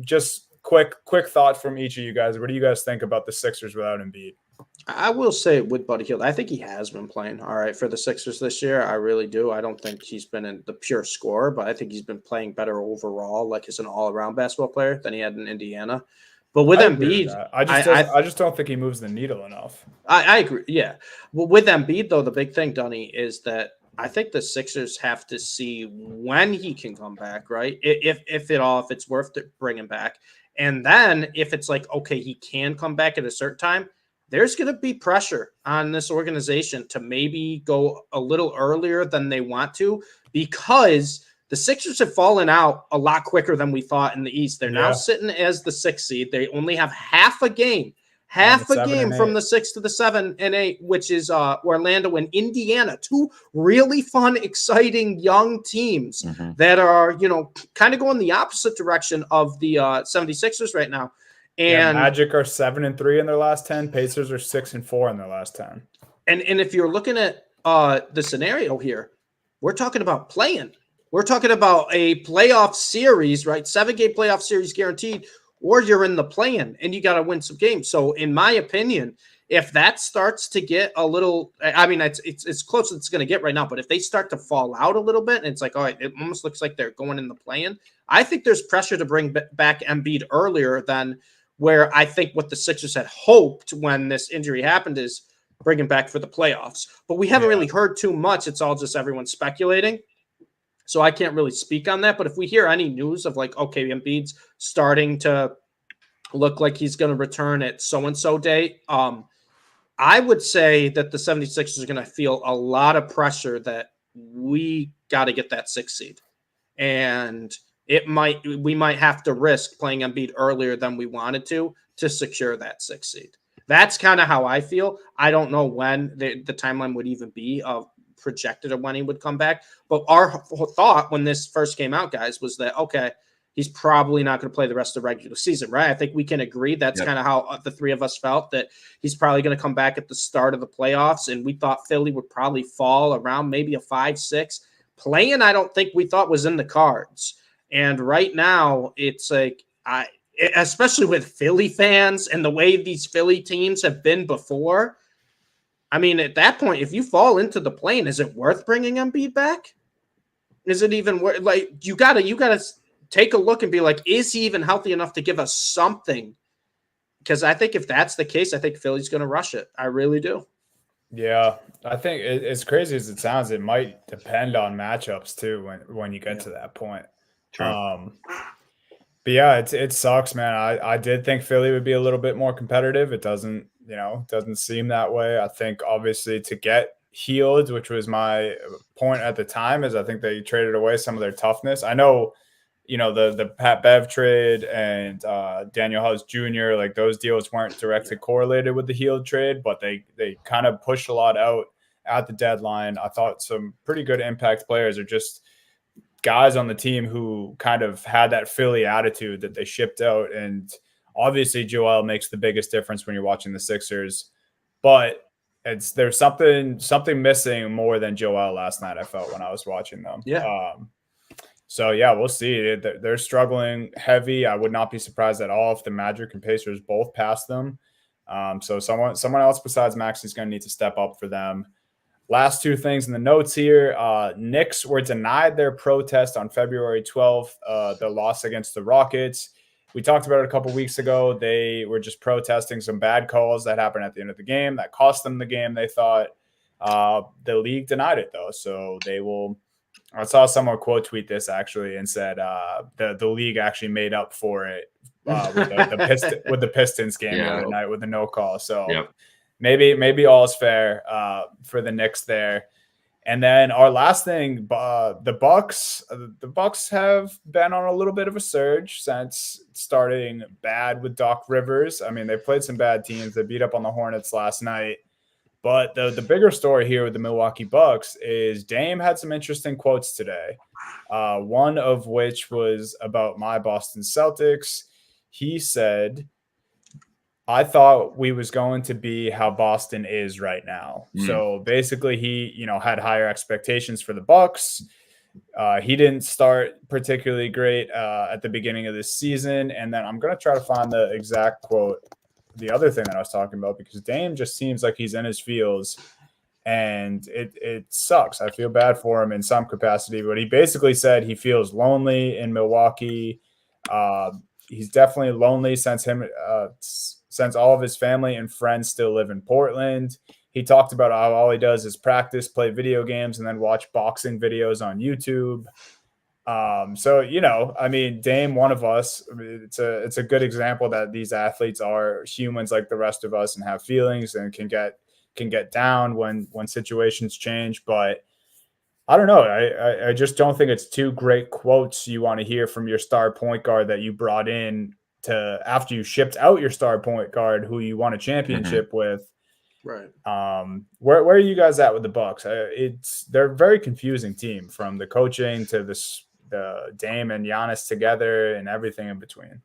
Just quick thought from each of you guys. What do you guys think about the Sixers without Embiid? I will say with Buddy Hield, I think he has been playing all right for the Sixers this year. I really do. I don't think he's been in the pure scorer, but I think he's been playing better overall, like as an all-around basketball player than he had in Indiana. But with Embiid, I just don't think he moves the needle enough. I agree. Yeah. Well, with Embiid, though, the big thing, Dunny, is that I think the Sixers have to see when he can come back, right? If it's worth it, bring him back. And then if it's like, okay, he can come back at a certain time, there's going to be pressure on this organization to maybe go a little earlier than they want to, because the Sixers have fallen out a lot quicker than we thought in the East. They're now sitting as the 6th seed. They only have half a game from the 6 to the 7 and 8, which is Orlando and Indiana, 2 really fun, exciting young teams that are, kind of going the opposite direction of the 76ers right now. And Magic are 7-3 in their last 10. Pacers are 6-4 in their last 10. And if you're looking at the scenario here, we're talking about playing. We're talking about a playoff series, right? 7-game playoff series guaranteed, or you're in the play-in and you got to win some games. So in my opinion, if that starts to get a little, I mean, it's close as it's going to get right now, but if they start to fall out a little bit and it's like, all right, it almost looks like they're going in the play-in, I think there's pressure to bring back Embiid earlier than where I think what the Sixers had hoped when this injury happened is bring him back for the playoffs. But we haven't really heard too much. It's all just everyone speculating. So I can't really speak on that. But if we hear any news of like, okay, Embiid's starting to look like he's going to return at so-and-so date, I would say that the 76ers are going to feel a lot of pressure that we got to get that 6th seed. And we might have to risk playing Embiid earlier than we wanted to secure that 6th seed. That's kind of how I feel. I don't know when the timeline would even be projected of when he would come back. But our thought when this first came out, guys, was that, okay, he's probably not going to play the rest of the regular season, right? I think we can agree that's kind of how the three of us felt, that he's probably going to come back at the start of the playoffs. And we thought Philly would probably fall around maybe a 5-6. Playing, I don't think we thought was in the cards. And right now, it's like especially with Philly fans and the way these Philly teams have been before. I mean, at that point, if you fall into the plane, is it worth bringing Embiid back? Is it even worth? Like, you gotta take a look and be like, is he even healthy enough to give us something? Because I think if that's the case, I think Philly's going to rush it. I really do. Yeah, I think as crazy as it sounds, it might depend on matchups too when you get to that point. True. But yeah, it sucks, man. I did think Philly would be a little bit more competitive. It doesn't seem that way. I think obviously to get Healed, which was my point at the time, is I think they traded away some of their toughness. I know, the Pat Bev trade and Daniel House Jr., like those deals weren't directly correlated with the Healed trade, but they kind of pushed a lot out at the deadline. I thought some pretty good impact players are just guys on the team who kind of had that Philly attitude that they shipped out. And obviously Joel makes the biggest difference when you're watching the Sixers, but there's something missing more than Joel last night, I felt, when I was watching them. Yeah. So yeah, we'll see. They're struggling heavy. I would not be surprised at all if the Magic and Pacers both pass them. So someone else besides Max is going to need to step up for them. Last two things in the notes here. Knicks were denied their protest on February 12th, the loss against the Rockets. We talked about it a couple weeks ago. They were just protesting some bad calls that happened at the end of the game that cost them the game, they thought. The league denied it, though. So they will – I saw someone quote tweet this, actually, and said the league actually made up for it with the Pistons game the other night with the no call. So maybe all is fair for the Knicks there. And then our last thing, the Bucks have been on a little bit of a surge since starting bad with Doc Rivers. I mean, they played some bad teams. They beat up on the Hornets last night. But the bigger story here with the Milwaukee Bucks is Dame had some interesting quotes today, one of which was about my Boston Celtics. He said, I thought we was going to be how Boston is right now. So basically he, had higher expectations for the Bucks. He didn't start particularly great at the beginning of this season. And then I'm going to try to find the exact quote, the other thing that I was talking about, because Dame just seems like he's in his feels and it sucks. I feel bad for him in some capacity, but he basically said he feels lonely in Milwaukee. He's definitely lonely since all of his family and friends still live in Portland. He talked about how all he does is practice, play video games, and then watch boxing videos on YouTube. So, I mean, Dame, one of us, it's a good example that these athletes are humans like the rest of us and have feelings and can get down when situations change. But I don't know. I just don't think it's two great quotes you want to hear from your star point guard that you brought in to after you shipped out your star point guard who you won a championship with. Right. Where are you guys at with the Bucks? They're a very confusing team, from the coaching to the Dame and Giannis together and everything in between.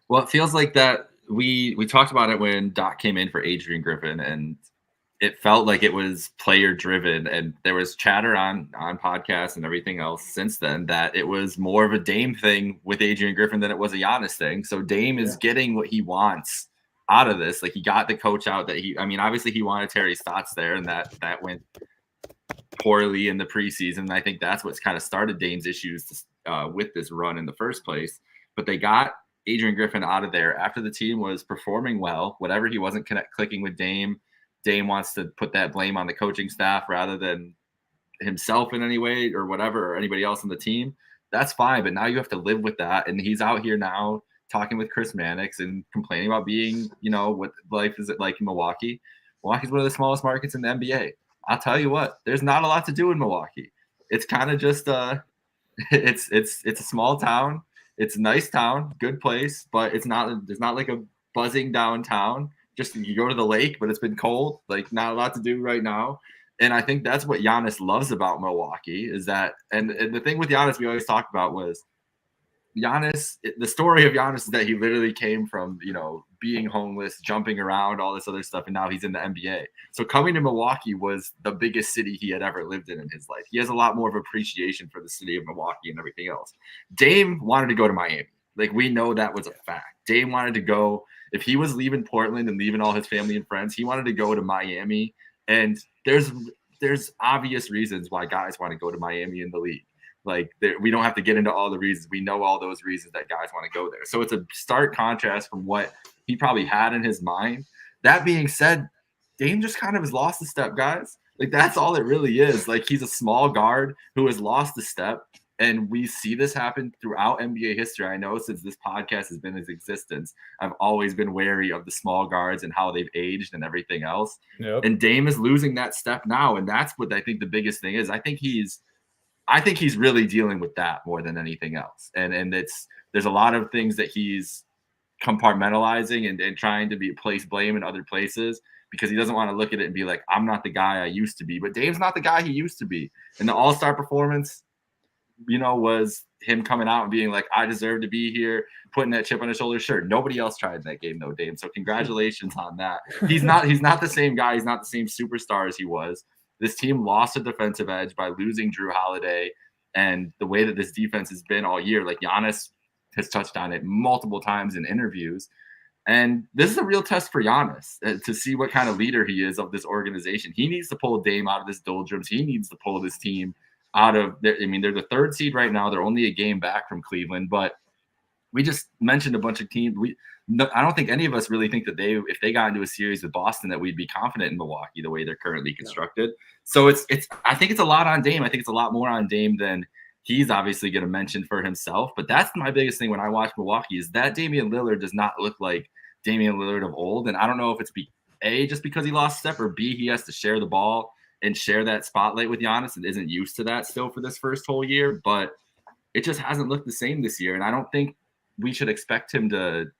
Well, it feels like that we talked about it when Doc came in for Adrian Griffin, and it felt like it was player driven, and there was chatter on podcasts and everything else since then that it was more of a Dame thing with Adrian Griffin than it was a Giannis thing. So Dame is getting what he wants out of this. Like, he got the coach out that obviously he wanted Terry Stotts there, and that went poorly in the preseason. I think that's what's kind of started Dame's issues with this run in the first place. But they got Adrian Griffin out of there after the team was performing well. Whatever he wasn't clicking with Dame wants to put that blame on the coaching staff rather than himself in any way or whatever, or anybody else on the team. That's fine, but now you have to live with that. And he's out here now talking with Chris Mannix and complaining about being, what life is like in Milwaukee. Milwaukee's one of the smallest markets in the NBA. I'll tell you what, there's not a lot to do in Milwaukee. It's kind of just it's a small town. It's a nice town, good place, but there's not like a buzzing downtown. Just you go to the lake, but it's been cold, like not a lot to do right now. And I think that's what Giannis loves about Milwaukee is that, and the thing with Giannis we always talked about was Giannis, the story of Giannis is that he literally came from, being homeless, jumping around, all this other stuff, and now he's in the NBA. So coming to Milwaukee was the biggest city he had ever lived in his life. He has a lot more of appreciation for the city of Milwaukee and everything else. Dame wanted to go to Miami. Like, we know that was a fact. Dame wanted to go. If he was leaving Portland and leaving all his family and friends, he wanted to go to Miami. And there's obvious reasons why guys want to go to Miami in the league. Like, we don't have to get into all the reasons. We know all those reasons that guys want to go there. So it's a stark contrast from what he probably had in his mind. That being said, Dame just kind of has lost a step, guys. Like, that's all it really is. Like, he's a small guard who has lost a step. And we see this happen throughout NBA history. I know since this podcast has been in existence, I've always been wary of the small guards and how they've aged and everything else. Yep. And Dame is losing that step now. And that's what I think the biggest thing is. I think he's really dealing with that more than anything else. And there's a lot of things that he's compartmentalizing and trying to place blame in other places because he doesn't want to look at it and be like, I'm not the guy I used to be. But Dame's not the guy he used to be. And the All-Star performance, was him coming out and being like, I deserve to be here, putting that chip on his shoulder. Sure, nobody else tried in that game though, Dame. So congratulations on that. He's not the same guy. He's not the same superstar as he was. This team lost a defensive edge by losing Drew Holiday, and the way that this defense has been all year, like Giannis has touched on it multiple times in interviews. And this is a real test for Giannis to see what kind of leader he is of this organization. He needs to pull Dame out of this doldrums. He needs to pull this team out of there. I mean, they're the third seed right now. They're only a game back from Cleveland, but we just mentioned a bunch of teams. I don't think any of us really think that if they got into a series with Boston, that we'd be confident in Milwaukee the way they're currently constructed. So I think it's a lot on Dame. I think it's a lot more on Dame than he's obviously going to mention for himself. But that's my biggest thing when I watch Milwaukee is that Damian Lillard does not look like Damian Lillard of old. And I don't know if it's just because he lost a step, or B, he has to share the ball and share that spotlight with Giannis and isn't used to that still for this first whole year. But it just hasn't looked the same this year. And I don't think you should expect him to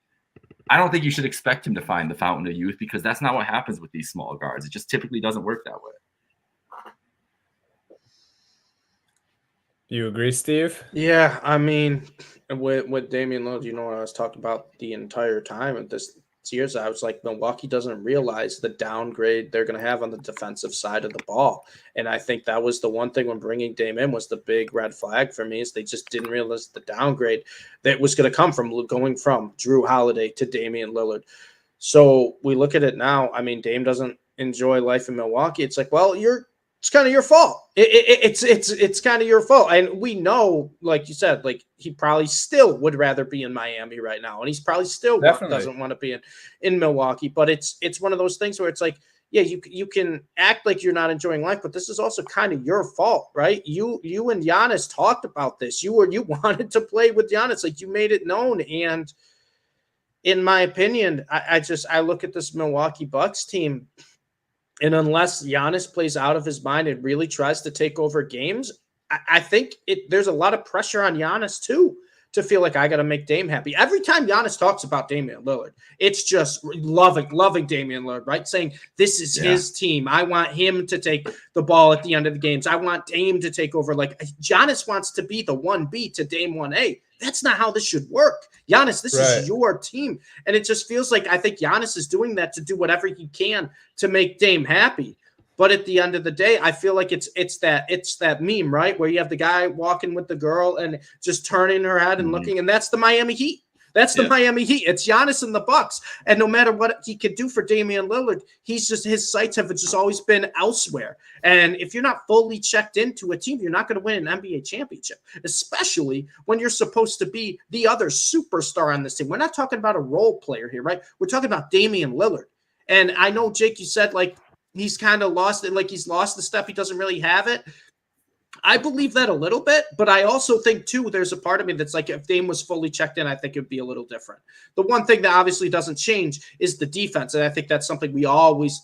find the fountain of youth, because that's not what happens with these small guards. It just typically doesn't work that way. You agree, Steve? Yeah, I mean, with Damian Lillard, what I was talking about the entire time of this years, I was like, Milwaukee doesn't realize the downgrade they're going to have on the defensive side of the ball. And I think that was the one thing when bringing Dame in was the big red flag for me, is they just didn't realize the downgrade that was going to come from going from Drew Holiday to Damian Lillard. So we look at it now. I mean, Dame doesn't enjoy life in Milwaukee. It's like, well, it's kind of your fault. It's kind of your fault. And we know, like you said, like he probably still would rather be in Miami right now. And he's probably still doesn't want to be in Milwaukee. But it's one of those things where it's like, yeah, you can act like you're not enjoying life, but this is also kind of your fault, right? You and Giannis talked about this. You wanted to play with Giannis, like you made it known. And in my opinion, I look at this Milwaukee Bucks team, and unless Giannis plays out of his mind and really tries to take over games, I think there's a lot of pressure on Giannis too to feel like I got to make Dame happy. Every time Giannis talks about Damian Lillard, it's just loving Damian Lillard, right? Saying this is his team. I want him to take the ball at the end of the games. I want Dame to take over. Like Giannis wants to be the 1B to Dame 1A. That's not how this should work. Giannis, this is your team. And it just feels like I think Giannis is doing that to do whatever he can to make Dame happy. But at the end of the day, I feel like it's that meme, right? Where you have the guy walking with the girl and just turning her head and looking, and that's the Miami Heat. That's the Miami Heat. It's Giannis and the Bucks. And no matter what he could do for Damian Lillard, his sights have just always been elsewhere. And if you're not fully checked into a team, you're not going to win an NBA championship, especially when you're supposed to be the other superstar on this team. We're not talking about a role player here, right? We're talking about Damian Lillard. And I know, Jake, you said like he's kind of lost it, like he's lost the step. He doesn't really have it. I believe that a little bit, but I also think, too, there's a part of me that's like if Dame was fully checked in, I think it would be a little different. The one thing that obviously doesn't change is the defense, and I think that's something we always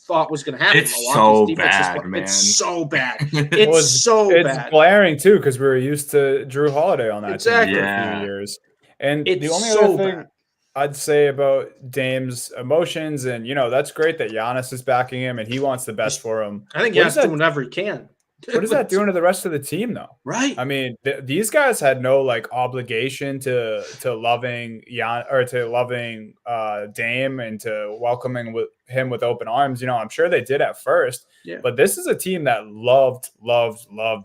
thought was going to happen. It's so bad, man. It's so bad. It's glaring, too, because we were used to Drew Holiday on that team for a few years. And it's the only other thing I'd say about Dame's emotions, and, that's great that Giannis is backing him, and he wants the best for him. I think Giannis doing whatever he can. What is that doing to the rest of the team, though? Right. I mean, these guys had no obligation to loving Dame and to welcoming him with open arms. I'm sure they did at first, but this is a team that loved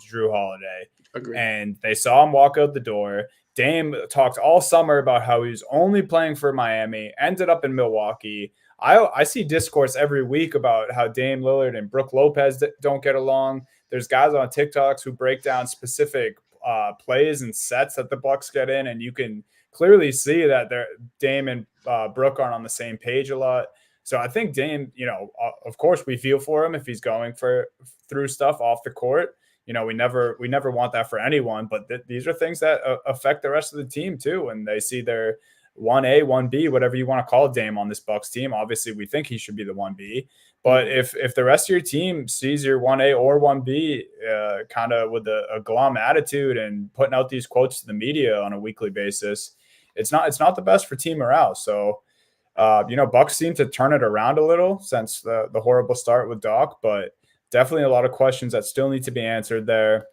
Drew Holiday. Agreed. And they saw him walk out the door. Dame talked all summer about how he was only playing for Miami, ended up in Milwaukee. I see discourse every week about how Dame Lillard and Brook Lopez don't get along. There's guys on TikToks who break down specific plays and sets that the Bucks get in, and you can clearly see that Dame and Brook aren't on the same page a lot. So I think Dame, of course we feel for him if he's going through stuff off the court. We never want that for anyone, but these are things that affect the rest of the team too. And they see their 1A, 1B, whatever you want to call Dame on this Bucks team. Obviously, we think he should be the 1B. But if the rest of your team sees your 1A or 1B kind of with a glum attitude and putting out these quotes to the media on a weekly basis, it's not the best for team morale. So, Bucks seem to turn it around a little since the horrible start with Doc, but definitely a lot of questions that still need to be answered there.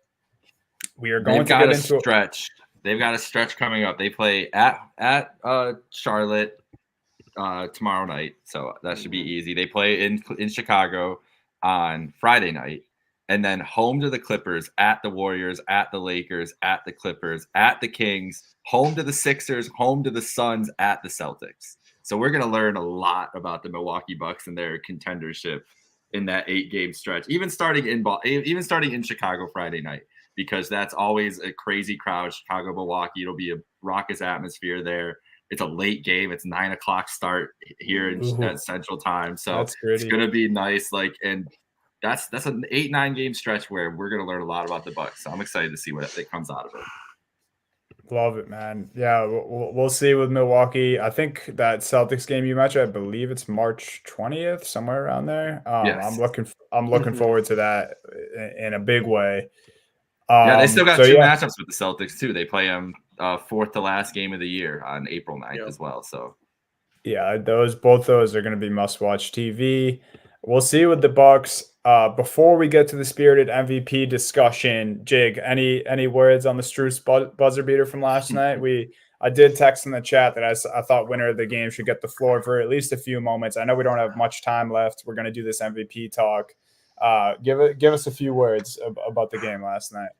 We are going to get into stretch. They've got a stretch coming up. They play at Charlotte tomorrow night, so that should be easy. They play in Chicago on Friday night, and then home to the Clippers, at the Warriors, at the Lakers, at the Clippers, at the Kings, home to the Sixers, home to the Suns, at the Celtics. So we're going to learn a lot about the Milwaukee Bucks and their contendership in that 8-game stretch, even starting in Chicago Friday night, because that's always a crazy crowd. Chicago, Milwaukee, it'll be a raucous atmosphere there. It's a late game. It's 9:00 start here at Central Time. So it's going to be nice. And that's an 8-9 game stretch where we're going to learn a lot about the Bucks. So I'm excited to see what comes out of it. Love it, man. Yeah, we'll see with Milwaukee. I think that Celtics game you mentioned, I believe it's March 20th, somewhere around there. Yes. I'm looking forward to that in a big way. They still got two matchups with the Celtics too. They play them fourth to last game of the year on April 9th as well. So yeah, both those are going to be must-watch TV. We'll see with the Bucks. Before we get to the spirited MVP discussion, Jig, any words on the Strus buzzer beater from last night? I did text in the chat that I thought winner of the game should get the floor for at least a few moments. I know we don't have much time left. We're going to do this MVP talk. Give us a few words about the game last night.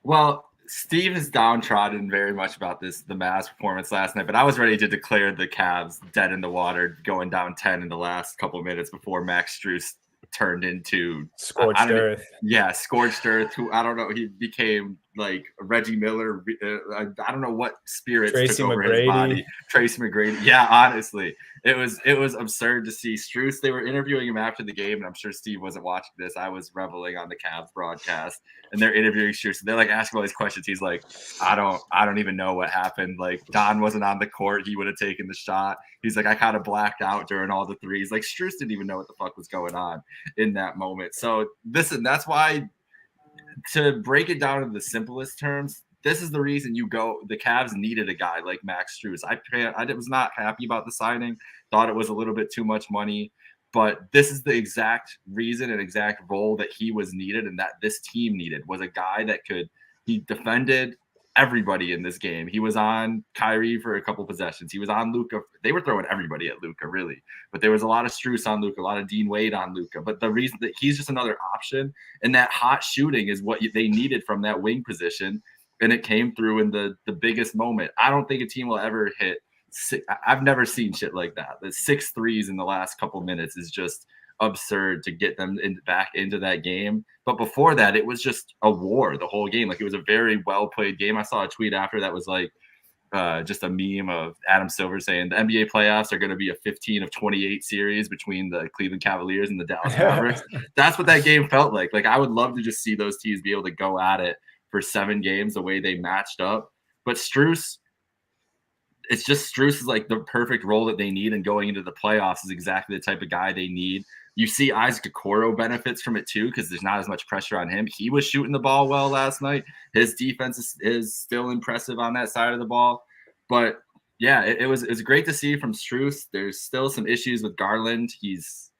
Well, Steve is downtrodden very much about the Mavs performance last night, but I was ready to declare the Cavs dead in the water, going down 10 in the last couple of minutes before Max Strus turned into scorched earth. Yeah, scorched earth. Who I don't know. He became like Reggie Miller. I don't know what spirits took over his body. Tracy McGrady. Yeah, honestly, it was absurd to see Strus. They were interviewing him after the game, and I'm sure Steve wasn't watching this. I was reveling on the Cavs broadcast, and they're interviewing Strus. They're like asking all these questions. He's like, I don't even know what happened. Like Don wasn't on the court. He would have taken the shot. He's like, I kind of blacked out during all the threes. Like Strus didn't even know what the fuck was going on in that moment. So that's why, to break it down in the simplest terms, this is the reason the Cavs needed a guy like Max Strus. I was not happy about the signing, thought it was a little bit too much money, but this is the exact reason and exact role that he was needed and that this team needed, was a guy that he defended everybody in this game. He was on Kyrie for a couple possessions. He was on Luka. They were throwing everybody at Luka, really. But there was a lot of Strus on Luka, a lot of Dean Wade on Luka. But the reason that he's just another option, and that hot shooting is what they needed from that wing position, and it came through in the biggest moment. I don't think a team will ever hit I've never seen shit like that. The 6 threes in the last couple minutes is just absurd to get them back into that game. But before that, it was just a war the whole game. Like, it was a very well played game. I saw a tweet after that was like just a meme of Adam Silver saying the NBA playoffs are going to be a 15 of 28 series between the Cleveland Cavaliers and the Dallas Mavericks. That's what that game felt like. Like, I would love to just see those teams be able to go at it for 7 games the way they matched up. But Strus is like the perfect role that they need, and going into the playoffs is exactly the type of guy they need. You see Isaac Okoro benefits from it too, because there's not as much pressure on him. He was shooting the ball well last night. His defense is still impressive on that side of the ball. But yeah, it was great to see from Strus. There's still some issues with Garland. He's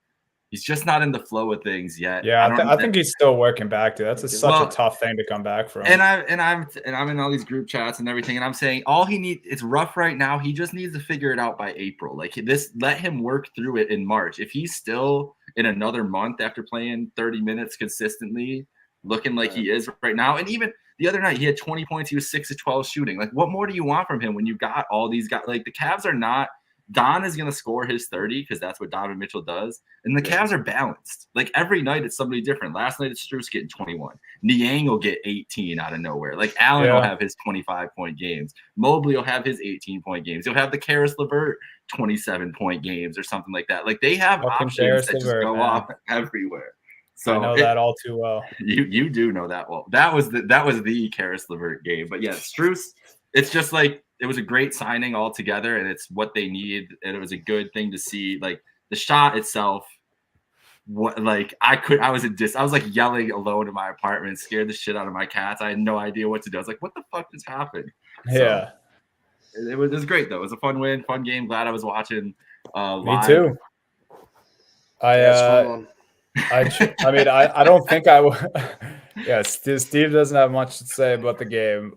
just not in the flow of things yet. Yeah, I think he's still working back to. That's such a tough thing to come back from. And I'm in all these group chats and everything, and I'm saying all he needs, it's rough right now. He just needs to figure it out by April. Like, let him work through it in March. If he's still in another month after playing 30 minutes consistently, looking like he is right now, and even The other night he had 20 points. He was 6 of 12 shooting. Like, what more do you want from him when you got all these guys? Like, the Cavs are not. Don is going to score his 30 because that's what Donovan Mitchell does. And the Cavs are balanced. Like, every night it's somebody different. Last night it's Strus getting 21. Niang will get 18 out of nowhere. Like, Allen will have his 25-point games. Mobley will have his 18-point games. You'll have the Karis LeVert 27-point games or something like that. Like, they have options that just go off everywhere. So I know that all too well. You do know that well. That was the Karis LeVert game. But yeah, Strus, it's just like it was a great signing altogether, and it's what they need, and it was a good thing to see. Like, the shot itself, what like I was like yelling alone in my apartment, scared the shit out of my cats. I had no idea what to do. I was like, what the fuck just happened? Yeah. So, it was great though. It was a fun win, fun game. Glad I was watching live. Me too. I mean, I don't think I would. Yeah, Steve doesn't have much to say about the game.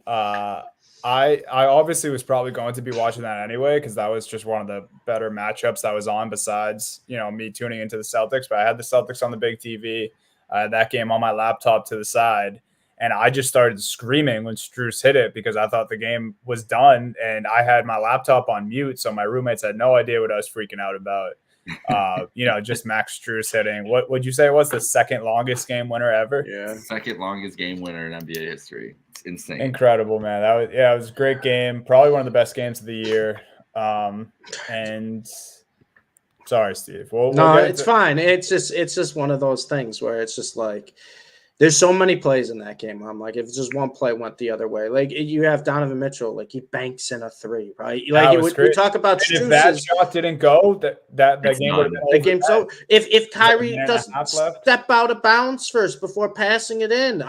I obviously was probably going to be watching that anyway because that was just one of the better matchups that was on besides, me tuning into the Celtics. But I had the Celtics on the big TV, that game on my laptop to the side. And I just started screaming when Strus hit it because I thought the game was done. And I had my laptop on mute, so my roommates had no idea what I was freaking out about. Just Max Strus hitting. What would you say was the second longest game winner ever? Yeah, second longest game winner in NBA history. It's insane. Incredible, man. It was a great game. Probably one of the best games of the year. And sorry, Steve. It's fine. It's just one of those things where it's just like there's so many plays in that game. I'm like, if just one play went the other way, like you have Donovan Mitchell, like he banks in a three, right? Like we talk about if that shot didn't go, that game would the game. So if Kyrie doesn't step out of bounds first before passing it in,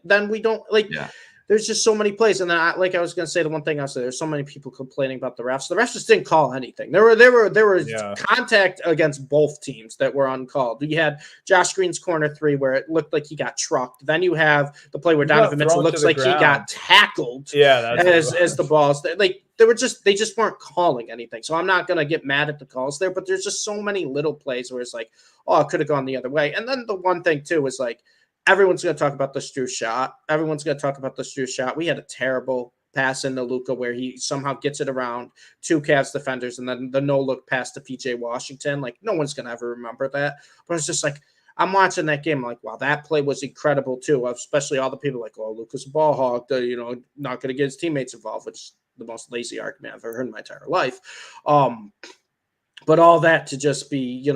then we don't like. Yeah. There's just so many plays, and then I was going to say the one thing I said. There's so many people complaining about the refs. The refs just didn't call anything. There were contact against both teams that were uncalled. You had Josh Green's corner three where it looked like he got trucked. Then you have the play where Donovan Mitchell looks like he got tackled. Yeah, as the balls like they just weren't calling anything. So I'm not going to get mad at the calls there, but there's just so many little plays where it's like, oh, it could have gone the other way. And then the one thing too is like. Everyone's going to talk about the Strus shot. We had a terrible pass into Luka where he somehow gets it around two Cavs defenders and then the no-look pass to PJ Washington. Like, no one's going to ever remember that. But it's just like, I'm watching that game. I'm like, wow, that play was incredible too. Especially all the people like, oh, Luka's a ball hog. Not going to get his teammates involved, which is the most lazy argument I've ever heard in my entire life. But all that to just be,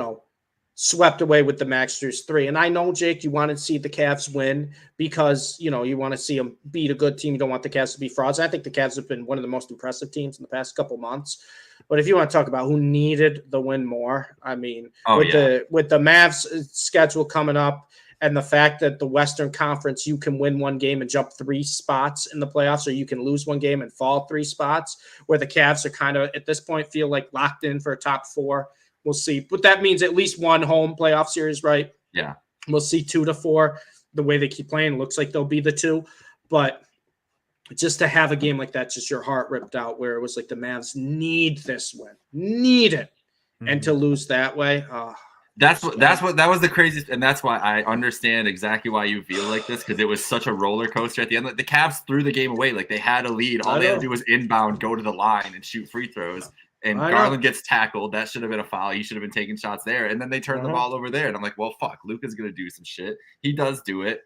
swept away with the Max Strus 3. And I know, Jake, you want to see the Cavs win because, you want to see them beat a good team. You don't want the Cavs to be frauds. I think the Cavs have been one of the most impressive teams in the past couple months. But if you want to talk about who needed the win more, I mean, with the Mavs schedule coming up and the fact that the Western Conference, you can win one game and jump 3 spots in the playoffs, or you can lose one game and fall 3 spots, where the Cavs are kind of, at this point, feel like locked in for a top 4. We'll see. But that means at least one home playoff series, right? Yeah. We'll see 2 to 4. The way they keep playing, looks like they'll be the 2. But just to have a game like that, just your heart ripped out, where it was like the Mavs need this win. Need it. Mm-hmm. And to lose that way, that was the craziest, and that's why I understand exactly why you feel like this, because it was such a roller coaster at the end. Like, the Cavs threw the game away. Like, they had a lead. All they had to do was inbound, go to the line, and shoot free throws. And Garland gets tackled. That should have been a foul. He should have been taking shots there. And then they turn the ball over there. And I'm like, well, fuck, Luka's going to do some shit. He does do it.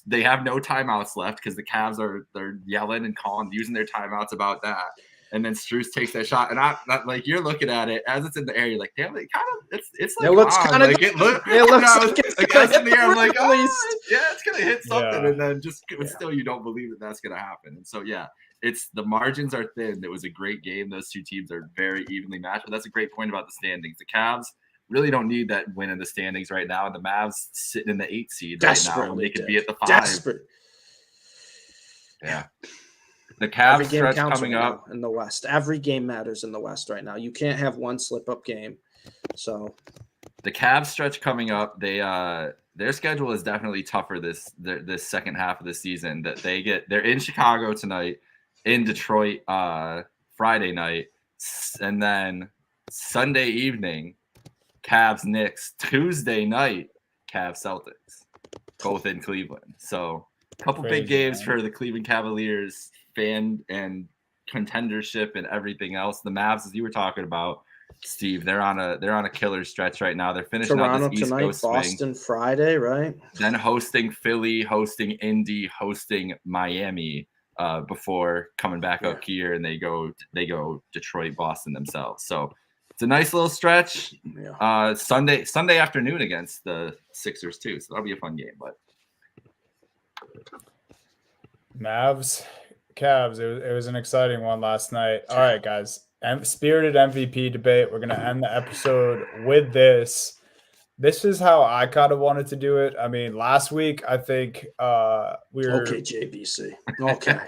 They have no timeouts left because the Cavs they're yelling and calling, using their timeouts about that. And then Strus takes that shot. And I like, you're looking at it as it's in the air. You're like, damn, it kind of, it's like, it looks kind of, it looks like it's in the air. I'm like, it's going to hit something. Yeah. And then still, you don't believe that that's going to happen. And so, yeah. It's the margins are thin. It was a great game. Those two teams are very evenly matched. But that's a great point about the standings. The Cavs really don't need that win in the standings right now. And the Mavs sitting in the 8th seed right now. And they could be at the 5. Desperate. Yeah. The Cavs stretch coming up in the West. Every game matters in the West right now. You can't have one slip-up game. So the Cavs stretch coming up, their schedule is definitely tougher this second half of the season. That they're in Chicago tonight. In Detroit Friday night, and then Sunday evening, Cavs Knicks. Tuesday night, Cavs Celtics, both in Cleveland. So Couple Crazy, big games man. for the Cleveland Cavaliers fan and contendership and everything else. The Mavs, as you were talking about, Steve, they're on a killer stretch right now. They're finishing out Toronto this East tonight, Coast swing, Boston Friday, right? then hosting Philly, hosting Indy, hosting Miami before coming back up here, and they go Detroit, Boston themselves. So it's a nice little stretch. Yeah. Sunday afternoon against the Sixers too, so that'll be a fun game. But Mavs, Cavs. It was an exciting one last night. All right, guys. Spirited MVP debate. We're gonna end the episode with this. This is how I kind of wanted to do it. I mean, last week I think we were Okay, JBC. Okay,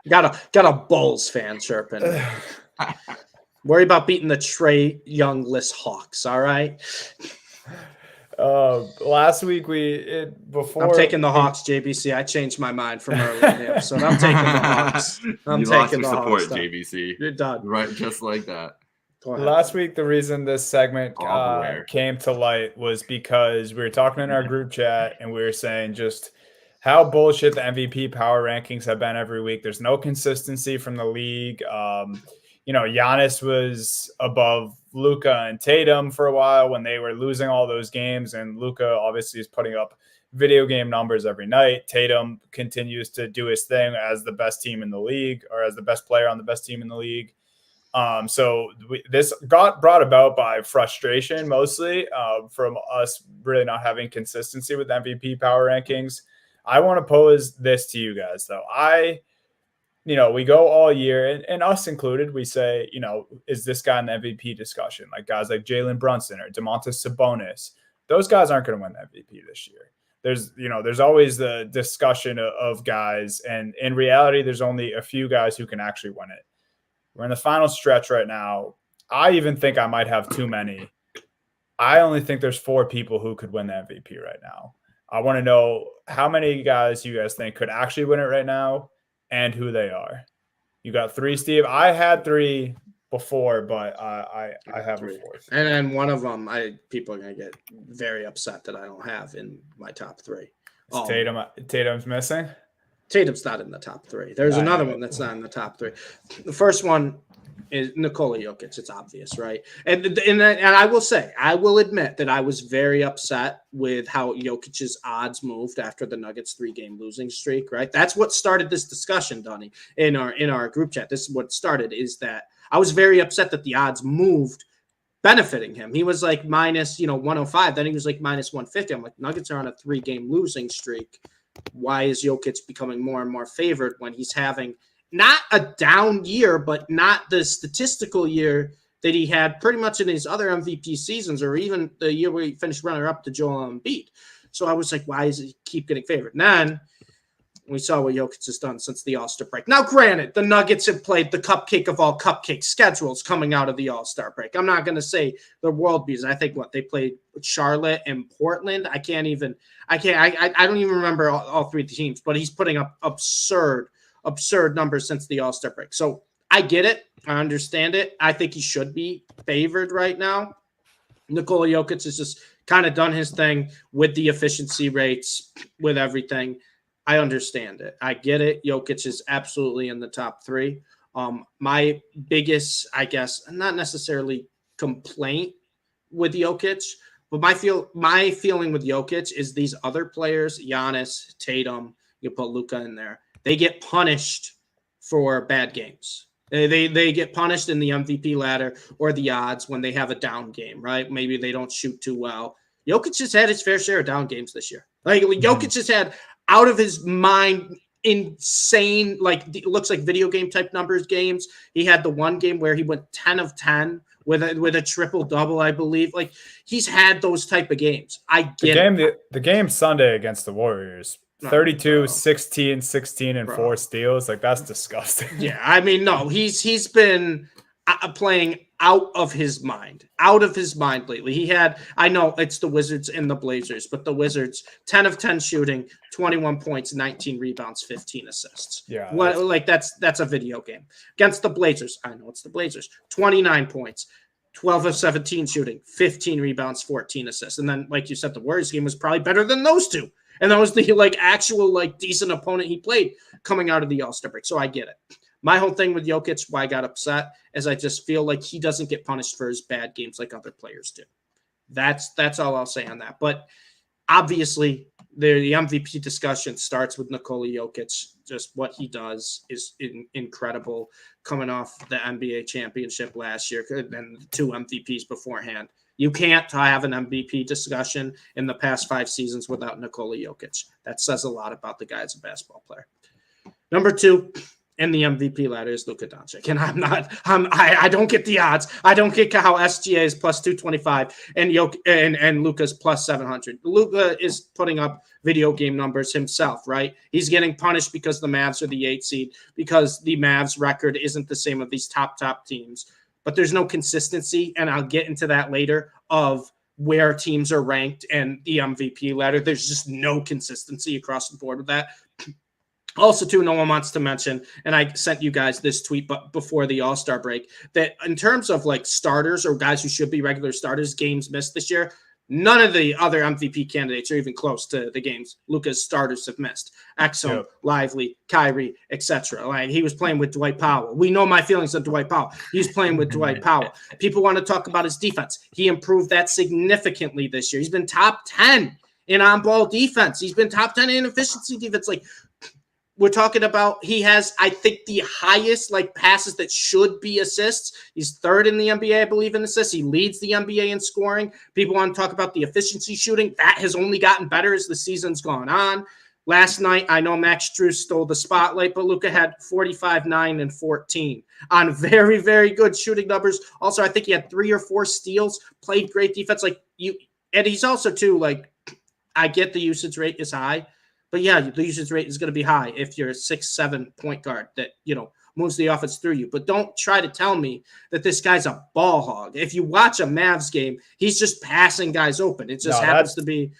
got a Bulls fan chirping. Worry about beating the Trae Young-less Hawks. All right. Last week before I'm taking the Hawks, JBC. I changed my mind from earlier in the episode. I'm taking the Hawks. I'm you taking lost your the support, Hawks. JBC. You're done. Right, just like that. Last week, the reason this segment came to light was because we were talking in our group chat and we were saying just how bullshit the MVP power rankings have been every week. There's no consistency from the league. Giannis was above Luka and Tatum for a while when they were losing all those games, and Luka obviously is putting up video game numbers every night. Tatum continues to do his thing as the best team in the league, or as the best player on the best team in the league. This got brought about by frustration mostly from us really not having consistency with MVP power rankings. I want to pose this to you guys, though. We go all year, and us included, we say, is this guy in the MVP discussion? Like guys like Jalen Brunson or Domantas Sabonis. Those guys aren't going to win the MVP this year. There's always the discussion of guys, and in reality, there's only a few guys who can actually win it. We're in the final stretch right now. I even think I might have too many. I only think there's 4 people who could win the MVP right now. I want to know how many guys you guys think could actually win it right now and who they are. You got 3, Steve. I had 3 before, but I have a 4th. And then one of them, people are going to get very upset that I don't have in my top 3. Tatum's missing? Tatum's not in the top 3. There's another one that's not in the top 3. The first one is Nikola Jokic. It's obvious, right? And I will admit that I was very upset with how Jokic's odds moved after the Nuggets 3-game losing streak, right? That's what started this discussion, Donnie, in our group chat. This is what started, is that I was very upset that the odds moved benefiting him. He was like minus 105. Then he was like minus 150. I'm like, Nuggets are on a 3-game losing streak. Why is Jokic becoming more and more favored when he's having not a down year, but not the statistical year that he had pretty much in his other MVP seasons, or even the year where he finished runner-up to Joel Embiid? So I was like, why does he keep getting favored? And then we saw what Jokic has done since the All-Star break. Now, granted, the Nuggets have played the cupcake of all cupcake schedules coming out of the All-Star break. I'm not going to say the world beaters. I think they played Charlotte and Portland. I don't even remember all 3 teams, but he's putting up absurd numbers since the All-Star break. So I get it. I understand it. I think he should be favored right now. Nikola Jokic has just kind of done his thing with the efficiency rates, with everything. I understand it. I get it. Jokic is absolutely in the top 3. My biggest, I guess, not necessarily complaint with Jokic, but my feeling with Jokic is these other players, Giannis, Tatum, you put Luka in there, they get punished for bad games. They get punished in the MVP ladder or the odds when they have a down game, right? Maybe they don't shoot too well. Jokic has had his fair share of down games this year. Like Jokic has had out of his mind, insane, it looks like video game type numbers games. He had the one game where he went 10 of 10 with a triple double, I believe. Like he's had those type of games. I get the game Sunday against the Warriors. 32, 16, 16, and 4 steals. Like that's disgusting. Yeah, I mean, no, he's been playing out of his mind lately. He had, I know it's the Wizards and the Blazers, but the Wizards 10 of 10 shooting, 21 points, 19 rebounds, 15 assists. Yeah, that's a video game. Against the Blazers, I know it's the Blazers, 29 points, 12 of 17 shooting, 15 rebounds, 14 assists. And then, like you said, the Warriors game was probably better than those 2. And that was the like actual like decent opponent he played coming out of the All-Star break. So I get it. My whole thing with Jokic, why I got upset, is I just feel like he doesn't get punished for his bad games like other players do. That's all I'll say on that. But obviously, the MVP discussion starts with Nikola Jokic. Just what he does is incredible. Coming off the NBA championship last year and the 2 MVPs beforehand. You can't have an MVP discussion in the past 5 seasons without Nikola Jokic. That says a lot about the guy as a basketball player. Number 2 in the MVP ladder is Luka Doncic. And I don't get the odds. I don't get how SGA is plus 225 and Luka's plus 700. Luka is putting up video game numbers himself, right? He's getting punished because the Mavs are the 8 seed, because the Mavs record isn't the same of these top teams. But there's no consistency, and I'll get into that later, of where teams are ranked and the MVP ladder. There's just no consistency across the board with that. Also, too, no one wants to mention, and I sent you guys this tweet but before the All-Star break, that in terms of like starters or guys who should be regular starters, games missed this year, none of the other MVP candidates are even close to the games Luka's starters have missed. Exum, Lively, Kyrie, etc. Like, he was playing with Dwight Powell. We know my feelings of Dwight Powell. He's playing with Dwight Powell. People want to talk about his defense. He improved that significantly this year. He's been top 10 in on-ball defense. He's been top 10 in efficiency defense. Like, we're talking about, he has, I think, the highest like passes that should be assists. He's 3rd in the NBA, I believe, in assists. He leads the NBA in scoring. People want to talk about the efficiency shooting. That has only gotten better as the season's gone on. Last night, I know Max Strus stole the spotlight, but Luka had 45, 9, and 14 on very, very good shooting numbers. Also, I think he had 3 or 4 steals, played great defense. And he's also, too, like, I get the usage rate is high. But yeah, the usage rate is going to be high if you're a 6'7" point guard that, moves the offense through you. But don't try to tell me that this guy's a ball hog. If you watch a Mavs game, he's just passing guys open. It just happens to be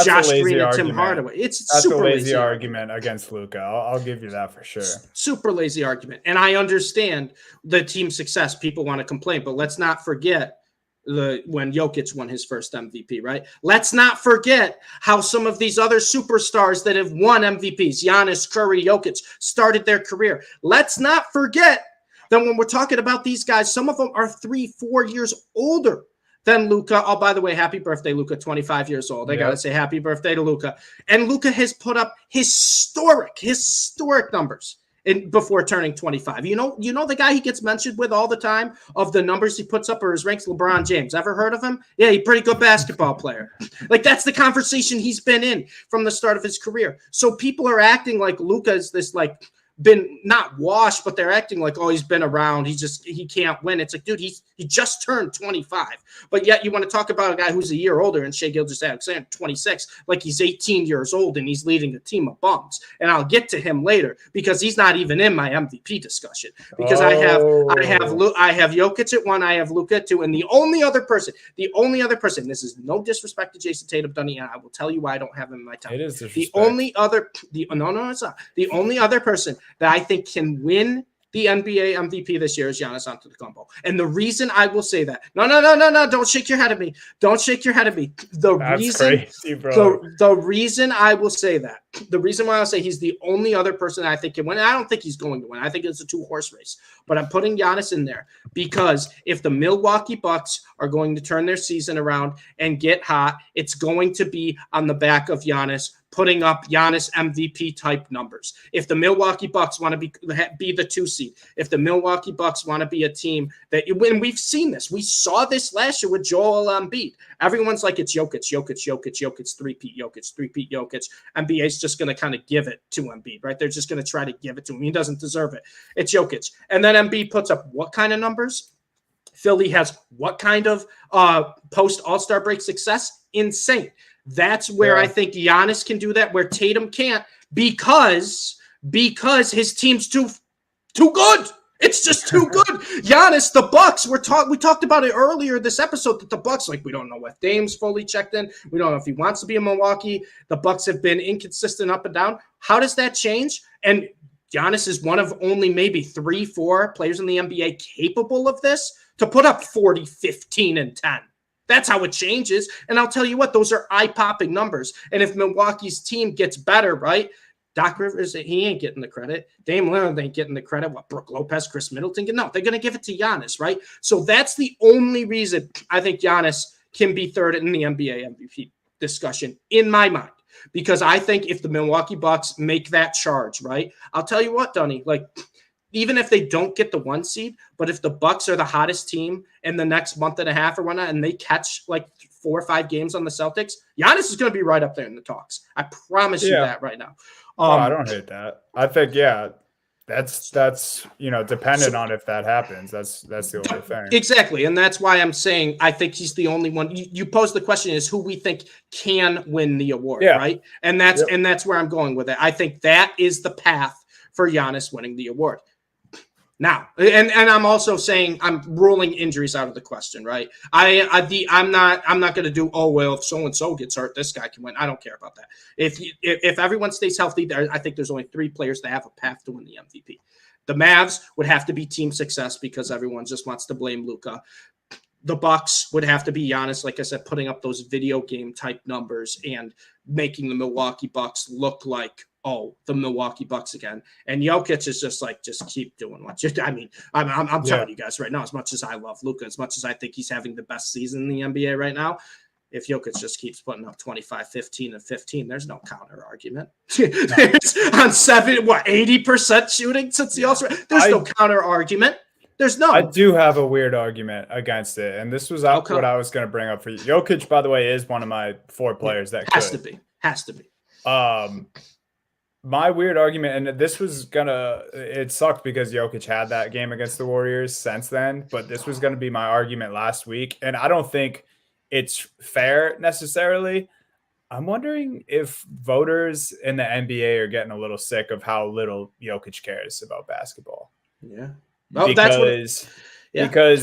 Josh Green and Tim Hardaway. That's super a lazy argument against Luka. I'll give you that for sure. Super lazy argument. And I understand the team success. People want to complain, but let's not forget when Jokic won his first MVP, right? Let's not forget how some of these other superstars that have won MVPs, Giannis, Curry, Jokic, started their career. Let's not forget that when we're talking about these guys, some of them are 3-4 years older than Luka. Oh, by the way, happy birthday, Luka, 25 years old. I got to say happy birthday to Luka. And Luka has put up historic numbers before turning 25. You know the guy he gets mentioned with all the time of the numbers he puts up or his ranks, LeBron James. Ever heard of him? Yeah, he's a pretty good basketball player. Like, that's the conversation he's been in from the start of his career. So people are acting like Luka is this, like, been not washed, but they're acting like, oh, he's been around. He can't win. It's like, dude, he just turned 25. But yet you want to talk about a guy who's a year older, and Shai Gilgeous-Alexander, 26, like he's 18 years old and he's leading a team of bums. And I'll get to him later because he's not even in my MVP discussion. Because I have Jokic at 1, I have Luka at 2, and the only other person, this is no disrespect to Jason Tatum, Dunny, and I will tell you why I don't have him in my top. It is disrespect. It's not. The only other person that I think can win the NBA MVP this year is Giannis Antetokounmpo. And the reason I will say that, no, don't shake your head at me. Don't shake your head at me. That's crazy, bro. The reason I will say that, the reason why I'll say he's the only other person I think can win, I don't think he's going to win. I think it's a 2-horse race. But I'm putting Giannis in there because if the Milwaukee Bucks are going to turn their season around and get hot, it's going to be on the back of Giannis putting up Giannis MVP type numbers. If the Milwaukee Bucks want to be the 2 seed, if the Milwaukee Bucks want to be a team that, when we've seen this, we saw this last year with Joel Embiid. Everyone's like, it's Jokic, 3-peat Jokic. NBA's just going to kind of give it to Embiid, right? They're just going to try to give it to him. He doesn't deserve it. It's Jokic. And then Embiid puts up what kind of numbers? Philly has what kind of post All-Star break success? Insane. That's where I think Giannis can do that, where Tatum can't, because his team's too good. It's just too good. Giannis, the Bucks, we talked about it earlier this episode, that the Bucks, like, we don't know if Dame's fully checked in. We don't know if he wants to be in Milwaukee. The Bucks have been inconsistent up and down. How does that change? And Giannis is one of only maybe 3-4 players in the NBA capable of this, to put up 40, 15, and 10. That's how it changes. And I'll tell you what, those are eye-popping numbers. And if Milwaukee's team gets better, right? Doc Rivers, he ain't getting the credit. Dame Lillard ain't getting the credit. What, Brook Lopez, Chris Middleton? No, they're going to give it to Giannis, right? So that's the only reason I think Giannis can be third in the NBA MVP discussion in my mind. Because I think if the Milwaukee Bucks make that charge, right? I'll tell you what, Dunny, like, even if they don't get the 1 seed, but if the Bucks are the hottest team in the next month and a half or whatnot, and they catch like 4 or 5 games on the Celtics, Giannis is going to be right up there in the talks. I promise you that right now. I don't hate that. I think, that's dependent on if that happens. That's the only thing. Exactly. And that's why I'm saying I think he's the only one. You posed the question is who we think can win the award, right? And that's where I'm going with it. I think that is the path for Giannis winning the award. Now, and I'm also saying I'm ruling injuries out of the question, right? I'm not going to do, oh, well, if so-and-so gets hurt, this guy can win. I don't care about that. If everyone stays healthy, I think there's only 3 players that have a path to win the MVP. The Mavs would have to be team success because everyone just wants to blame Luka. The Bucks would have to be Giannis, like I said, putting up those video game type numbers and making the Milwaukee Bucks look like, oh, the Milwaukee Bucks again. And Jokic is just keep doing what you're doing. I mean, I'm telling you guys right now, as much as I love Luka, as much as I think he's having the best season in the NBA right now, if Jokic just keeps putting up 25, 15, and 15, there's no counter argument. On 80% shooting since the All-Star. There's no counter argument. There's no. I do have a weird argument against it, and this was what I was going to bring up for you. Jokic, by the way, is one of my 4 players that has to be. My weird argument, and this was it sucked because Jokic had that game against the Warriors since then, but this was going to be my argument last week, and I don't think it's fair necessarily. I'm wondering if voters in the NBA are getting a little sick of how little Jokic cares about basketball. Yeah. Because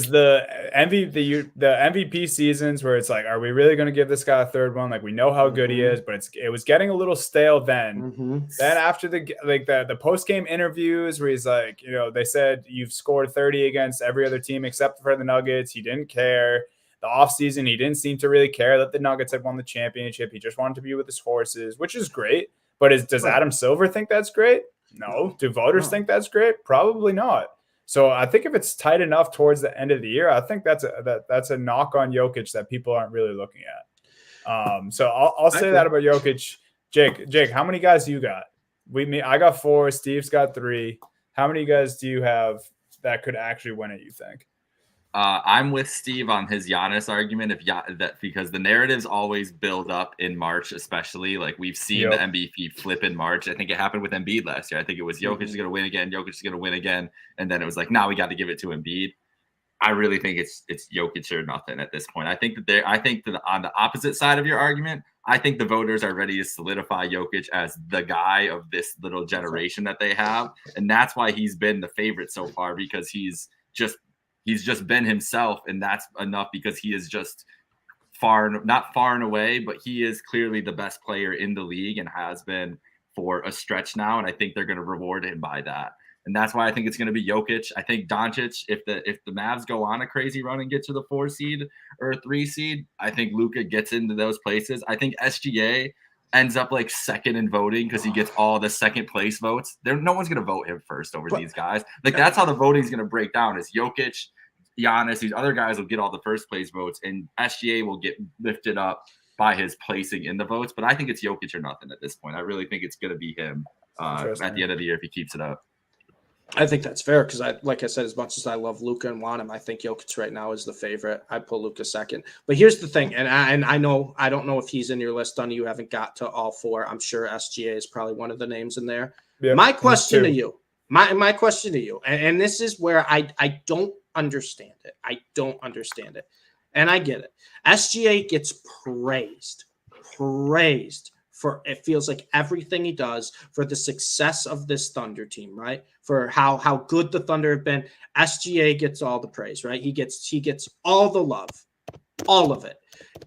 the MVP seasons where it's like, are we really going to give this guy a third one? Like, we know how good he is, but it was getting a little stale then. Then after the post game interviews where he's like, they said you've scored 30 against every other team except for the Nuggets. He didn't care. The offseason, he didn't seem to really care that the Nuggets had won the championship. He just wanted to be with his horses, which is great. But does Adam Silver think that's great? No. Do voters think that's great? Probably not. So I think if it's tight enough towards the end of the year, I think that's a knock on Jokic that people aren't really looking at. So I'll say that about Jokic. Jake, how many guys do you got? I got 4. Steve's got 3. How many guys do you have that could actually win it, you think? I'm with Steve on his Giannis argument because the narratives always build up in March, especially like we've seen the MVP flip in March. I think it happened with Embiid last year. I think it was Jokic is going to win again. Jokic is going to win again. And then it was like, now we got to give it to Embiid. I really think it's Jokic or nothing at this point. I think that on the opposite side of your argument, I think the voters are ready to solidify Jokic as the guy of this little generation that they have. And that's why he's been the favorite so far, because he's just been himself, and that's enough because he is just not far and away, but he is clearly the best player in the league and has been for a stretch now, and I think they're going to reward him by that. And that's why I think it's going to be Jokic. I think Doncic, if the Mavs go on a crazy run and get to the 4 seed or 3 seed, I think Luka gets into those places. I think SGA ends up like second in voting because he gets all the second place votes. No one's going to vote him first over these guys. Like, that's how the voting is going to break down is Jokic, Giannis, these other guys will get all the first place votes, and SGA will get lifted up by his placing in the votes. But I think it's Jokic or nothing at this point. I really think it's going to be him at the end of the year if he keeps it up. I think that's fair because, like I said, as much as I love Luka and want him, I think Jokic right now is the favorite. I put Luka second. But here's the thing, and I don't know if he's in your list, Dunny. You haven't got to all 4. I'm sure SGA is probably one of the names in there. Yeah, my question to you, my question to you, and this is where I don't understand it. I don't understand it, and I get it. SGA gets praised for, it feels like, everything he does for the success of this Thunder team, right? For how good the Thunder have been. SGA gets all the praise, right? He gets all the love, all of it.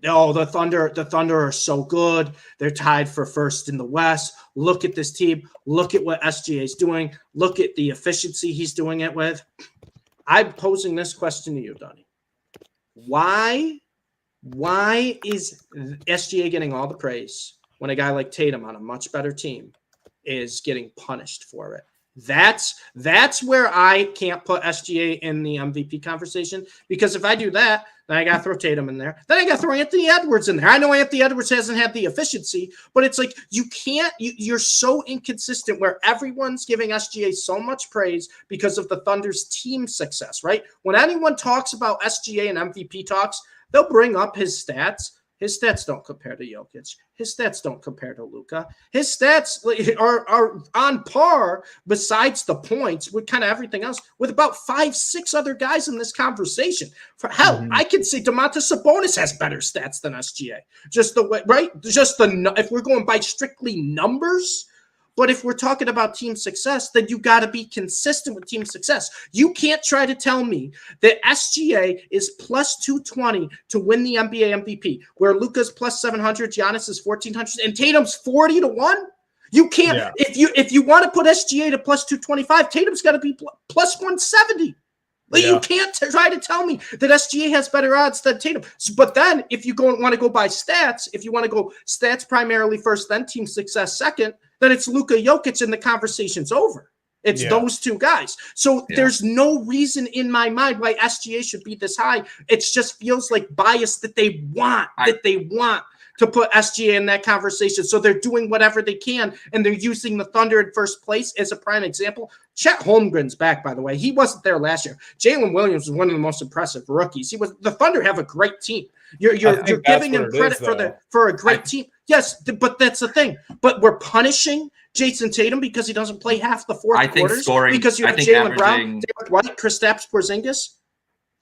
Oh, the Thunder are so good. They're tied for first in the West. Look at this team. Look at what SGA is doing. Look at the efficiency he's doing it with. I'm posing this question to you, Donnie. Why Why is SGA getting all the praise when a guy like Tatum on a much better team is getting punished for it? That's where I can't put SGA in the MVP conversation, because if I do that, then I got to throw Tatum in there. Then I got to throw Anthony Edwards in there. I know Anthony Edwards hasn't had the efficiency, but it's like you can't. You're so inconsistent where everyone's giving SGA so much praise because of the Thunder's team success, right? When anyone talks about SGA and MVP talks, they'll bring up his stats. His stats don't compare to Jokic. His stats don't compare to Luka. His stats are on par, besides the points, with kind of everything else, with about 5-6 other guys in this conversation. For hell, I can say Domantas Sabonis has better stats than SGA. Just the way, right? If we're going by strictly numbers. But if we're talking about team success, then you got to be consistent with team success. You can't try to tell me that SGA is plus 220 to win the NBA MVP, where Luka's plus 700, Giannis is 1400, and Tatum's 40 to 1. You can't. Yeah. If you want to put SGA to plus 225, Tatum's got to be plus 170. You can't try to tell me that SGA has better odds than Tatum. But then if you want to go by stats, if you want to go stats primarily first, then team success second, then it's Luka Jokic and the conversation's over. It's those two guys. So there's no reason in my mind why SGA should be this high. It just feels like bias that they want to put SGA in that conversation. So they're doing whatever they can, and they're using the Thunder in first place as a prime example. Chet Holmgren's back, by the way. He wasn't there last year. Jalen Williams was one of the most impressive rookies. The Thunder have a great team. You're giving him credit for a great team. Yes, but that's the thing. But we're punishing Jason Tatum because he doesn't play half the fourth quarters. Because you have Jaylen Brown, Derek White, Kristaps Porzingis,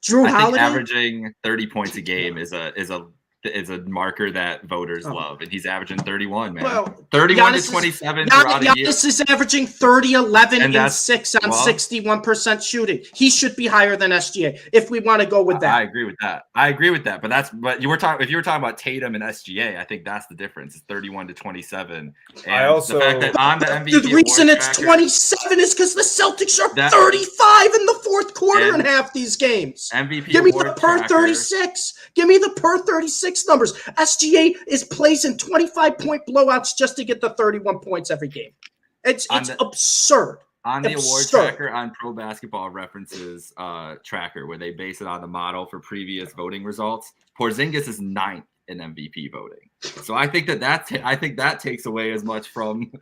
Drew Holiday. Averaging 30 points a game is a marker that voters love, and he's averaging 31, man. Well, 31 to 27 throughout a year. Giannis is averaging 30, 11, and 6 on 61% shooting. He should be higher than SGA if we want to go with that. I agree with that. But you were talking. If you were talking about Tatum and SGA, I think that's the difference. It's 31 to 27. And I also the fact that on the MVP the reason it's 27 is because the Celtics are 35 in the fourth quarter in half these games. MVP. Give me the per 36. Give me the per 36 numbers. SGA plays in 25-point blowouts just to get the 31 points every game. It's absurd. On the award tracker, on Pro Basketball References tracker, where they base it on the model for previous voting results, Porzingis is 9th in MVP voting. So I think that takes away as much from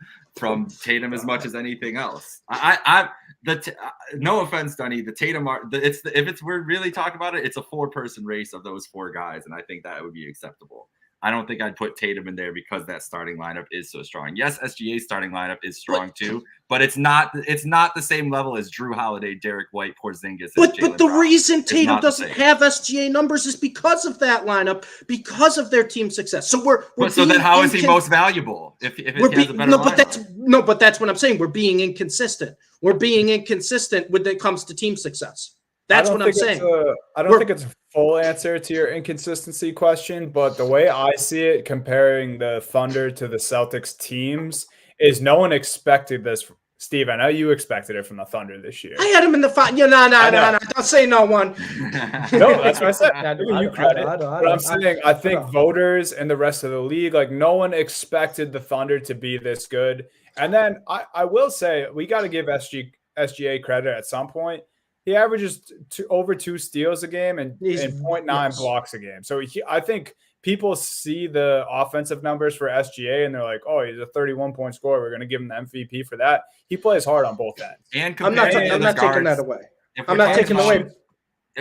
Tatum as much as anything else. No offense, Dunny, the Tatum we're really talking about it, it's a 4-person race of those 4 guys, and I think that would be acceptable. I don't think I'd put Tatum in there because that starting lineup is so strong. Yes, SGA's starting lineup is strong too, but it's not the same level as Drew Holiday, Derek White, Porzingis. But the reason Tatum doesn't have SGA numbers is because of that lineup, because of their team success. So then how is he most valuable if he has a better lineup? But that's what I'm saying. We're being inconsistent. We're being inconsistent when it comes to team success. That's what I'm saying. I don't think it's a full answer to your inconsistency question, but the way I see it, comparing the Thunder to the Celtics teams, is no one expected this. Steve, I know you expected it from the Thunder this year. I had him in the fight. No. Don't say no one. No, that's what I said. I'm giving you credit. But I'm saying I think voters and the rest of the league, like no one expected the Thunder to be this good. And then I will say we got to give SGA credit at some point. He averages over 2 steals a game and 0.9 blocks a game. So I think people see the offensive numbers for SGA and they're like, oh, he's a 31-point scorer. We're going to give him the MVP for that. He plays hard on both ends. And I'm not taking that away. I'm not taking away.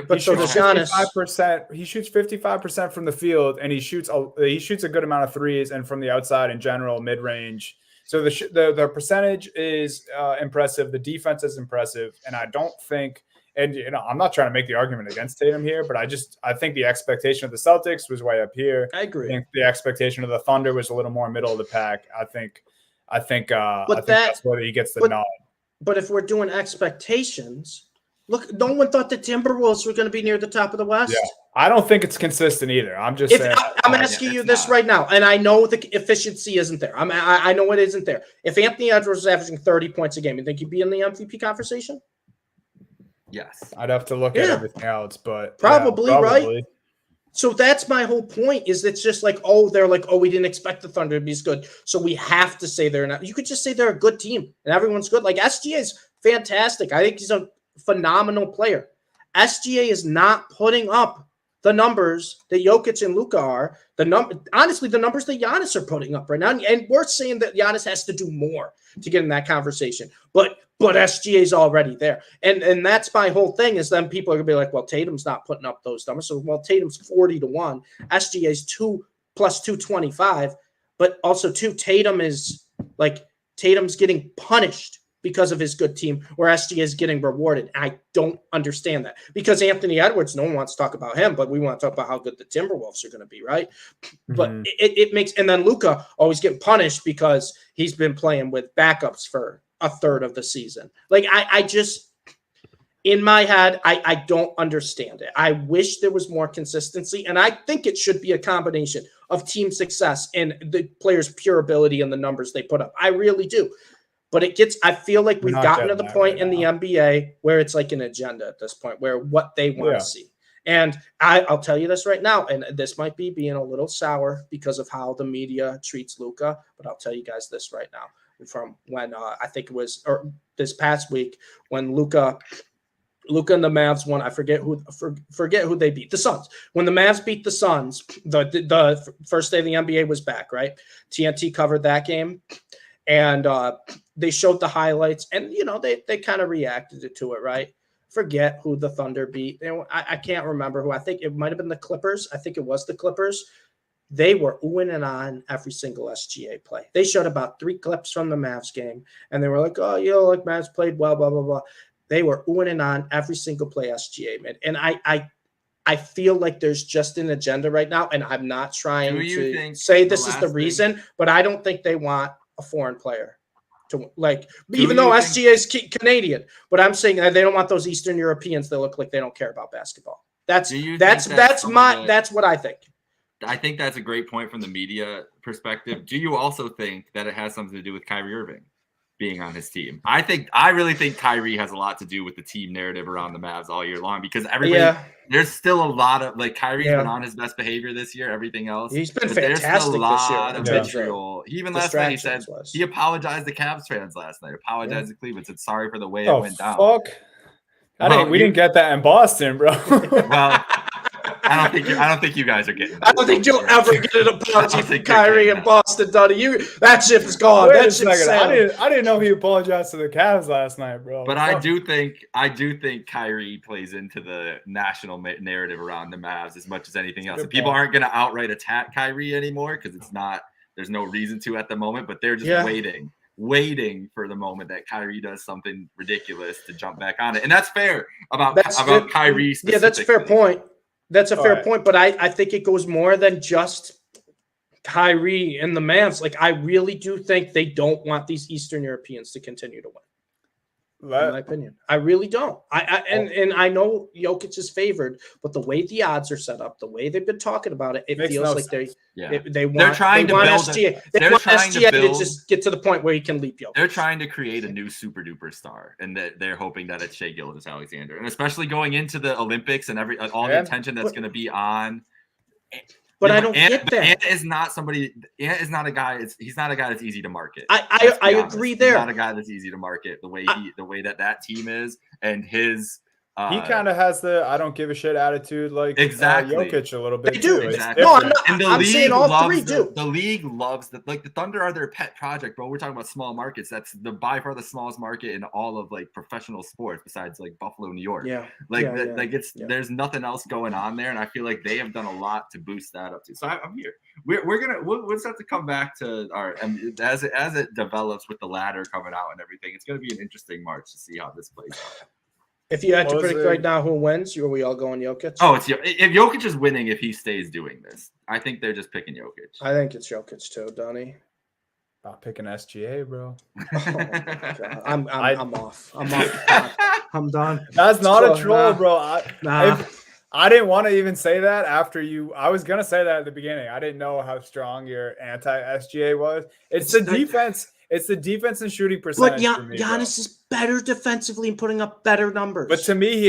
But so does Giannis. He shoots 55% from the field, and he shoots a good amount of threes and from the outside in general, mid-range. So the percentage is impressive. The defense is impressive, and I don't think. And I'm not trying to make the argument against Tatum here, but I think the expectation of the Celtics was way up here. I agree. I think the expectation of the Thunder was a little more middle of the pack. I think that's where he gets the nod. But if we're doing expectations, look, no one thought the Timberwolves were going to be near the top of the West. Yeah. I don't think it's consistent either. I'm just saying. I'm asking you this right now, and I know the efficiency isn't there. I know it isn't there. If Anthony Edwards was averaging 30 points a game, you think he'd be in the MVP conversation? Yes. I'd have to look at everything else, but probably. Right. So that's my whole point. Is it's just like, oh, they're like, oh, we didn't expect the Thunder to be as good, so we have to say they're not. You could just say they're a good team and everyone's good. Like SGA is fantastic. I think he's a phenomenal player. SGA is not putting up the numbers that Jokic and Luka are. Honestly, the numbers that Giannis are putting up right now, and we're saying that Giannis has to do more to get in that conversation. But SGA is already there, and that's my whole thing. Is then people are gonna be like, well, Tatum's not putting up those numbers. So well, Tatum's 40-1, SGA's 2 plus 225, but also Tatum's getting punished because of his good team, where SGA is getting rewarded. I don't understand that, because Anthony Edwards, no one wants to talk about him, but we want to talk about how good the Timberwolves are going to be, right? But it makes, and then Luka always getting punished because he's been playing with backups for a third of the season. Like I just, in my head, I don't understand it. I wish there was more consistency, and I think it should be a combination of team success and the players' pure ability and the numbers they put up. I really do. But I feel like we've gotten to the point in the NBA where it's like an agenda at this point, where what they want to see. And I'll tell you this right now, and this might be being a little sour because of how the media treats Luka, but I'll tell you guys this right now. From when I think it was this past week when Luka and the Mavs won. I forget who they beat. The Suns. When the Mavs beat the Suns, the first day of the NBA was back, right? TNT covered that game. And they showed the highlights, and they kind of reacted to it, right? Forget who the Thunder beat. I can't remember who. I think it might have been the Clippers. I think it was the Clippers. They were oohing and on every single SGA play. They showed about 3 clips from the Mavs game, and they were like, "Oh, like Mavs played well, blah blah blah." They were oohing and on every single play SGA made, and I feel like there's just an agenda right now, and I'm not trying to say this is the reason, but I don't think they want a foreign player to, like, even though SGA is Canadian, but I'm saying that they don't want those Eastern Europeans that look like they don't care about basketball. That's what I think. I think that's a great point from the media perspective. Do you also think that it has something to do with Kyrie Irving being on his team? I really think Kyrie has a lot to do with the team narrative around the Mavs all year long, because there's still a lot of, like, Kyrie's been on his best behavior this year, everything else. He's been fantastic this year. Of vitriol. Even last night he said he apologized to Cavs fans last night, apologized to Cleveland, said sorry for the way it went down. We didn't get that in Boston, bro. Well, I don't think you guys are getting that. I don't think you'll ever get an apology from Kyrie in Boston, Donnie. That ship is gone. That ship's sailed. I didn't know he apologized to the Cavs last night, bro. But I do think Kyrie plays into the national narrative around the Mavs as much as anything else. People aren't going to outright attack Kyrie anymore because there's no reason to at the moment, but they're just waiting for the moment that Kyrie does something ridiculous to jump back on it. And that's fair about Kyrie specifically. Yeah, that's a fair point. That's a fair point, but I think it goes more than just Kyrie and the Mavs. Like, I really do think they don't want these Eastern Europeans to continue to win. In my opinion, I really don't. And I know Jokic is favored, but the way the odds are set up, the way they've been talking about it, it feels like they want SGA. They want SGA to just get to the point where he can leap Jokic. They're trying to create a new super duper star, and that they're hoping that it's Shai Gilgeous-Alexander, and especially going into the Olympics and all the attention that's going to be on. But I don't get that. Ant is not a guy. He's not a guy that's easy to market. I agree there. He's not a guy that's easy to market the way that team is, and his. He kind of has the I don't give a shit attitude, like Jokic a little bit. They do. Exactly. No, I'm saying all three do. The league loves the Thunder are their pet project, bro. We're talking about small markets. That's by far the smallest market in all of, like, professional sports besides, like, Buffalo, New York. There's nothing else going on there, and I feel like they have done a lot to boost that up too. So I'm here. We'll just have to come back to as it develops with the ladder coming out and everything. It's gonna be an interesting March to see how this plays out. If you had to predict right now who wins, are we all going Jokic? Oh, if Jokic is winning, if he stays doing this, I think they're just picking Jokic. I think it's Jokic too, Donnie. Not picking SGA, bro. Oh, I'm off. I'm off. I'm done. That's not a troll, bro. I didn't want to even say that after you. I was gonna say that at the beginning. I didn't know how strong your anti-SGA was. It's the defense. It's the defense and shooting But percentage for me, bro. Giannis is better defensively and putting up better numbers. But to me,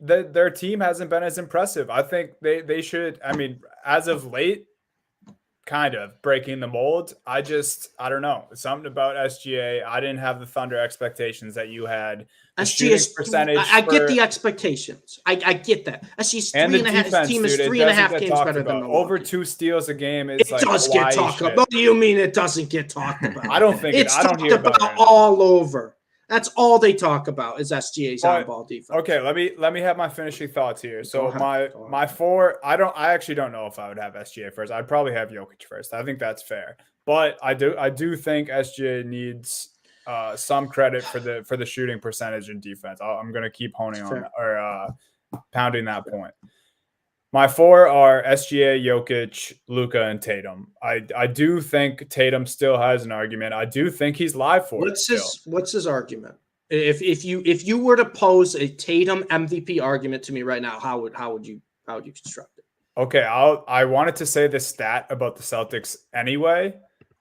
their team hasn't been as impressive. I think they should. I mean, as of late, kind of breaking the mold. I don't know. Something about SGA. I didn't have the Thunder expectations that you had. SGA's percentage. I get the expectations. I get that. SGA's and the 3.5. defense, His team is dude, 3.5 games better than Milwaukee. Over 2 steals a game is it does get talked about. What do you mean it doesn't get talked about? I don't think it's I don't talked hear about it all over. That's all they talk about is SGA's on-ball defense. Okay, let me have my finishing thoughts here. So my 4, I actually don't know if I would have SGA first. I'd probably have Jokic first. I think that's fair. But I do think SGA needs some credit for the shooting percentage and defense. I'm going to keep honing on that, or pounding that point. My 4 are SGA, Jokic, Luka, and Tatum. I do think Tatum still has an argument. I do think he's live for it. What's his argument? If you were to pose a Tatum MVP argument to me right now, how would you construct it? Okay, I wanted to say this stat about the Celtics anyway,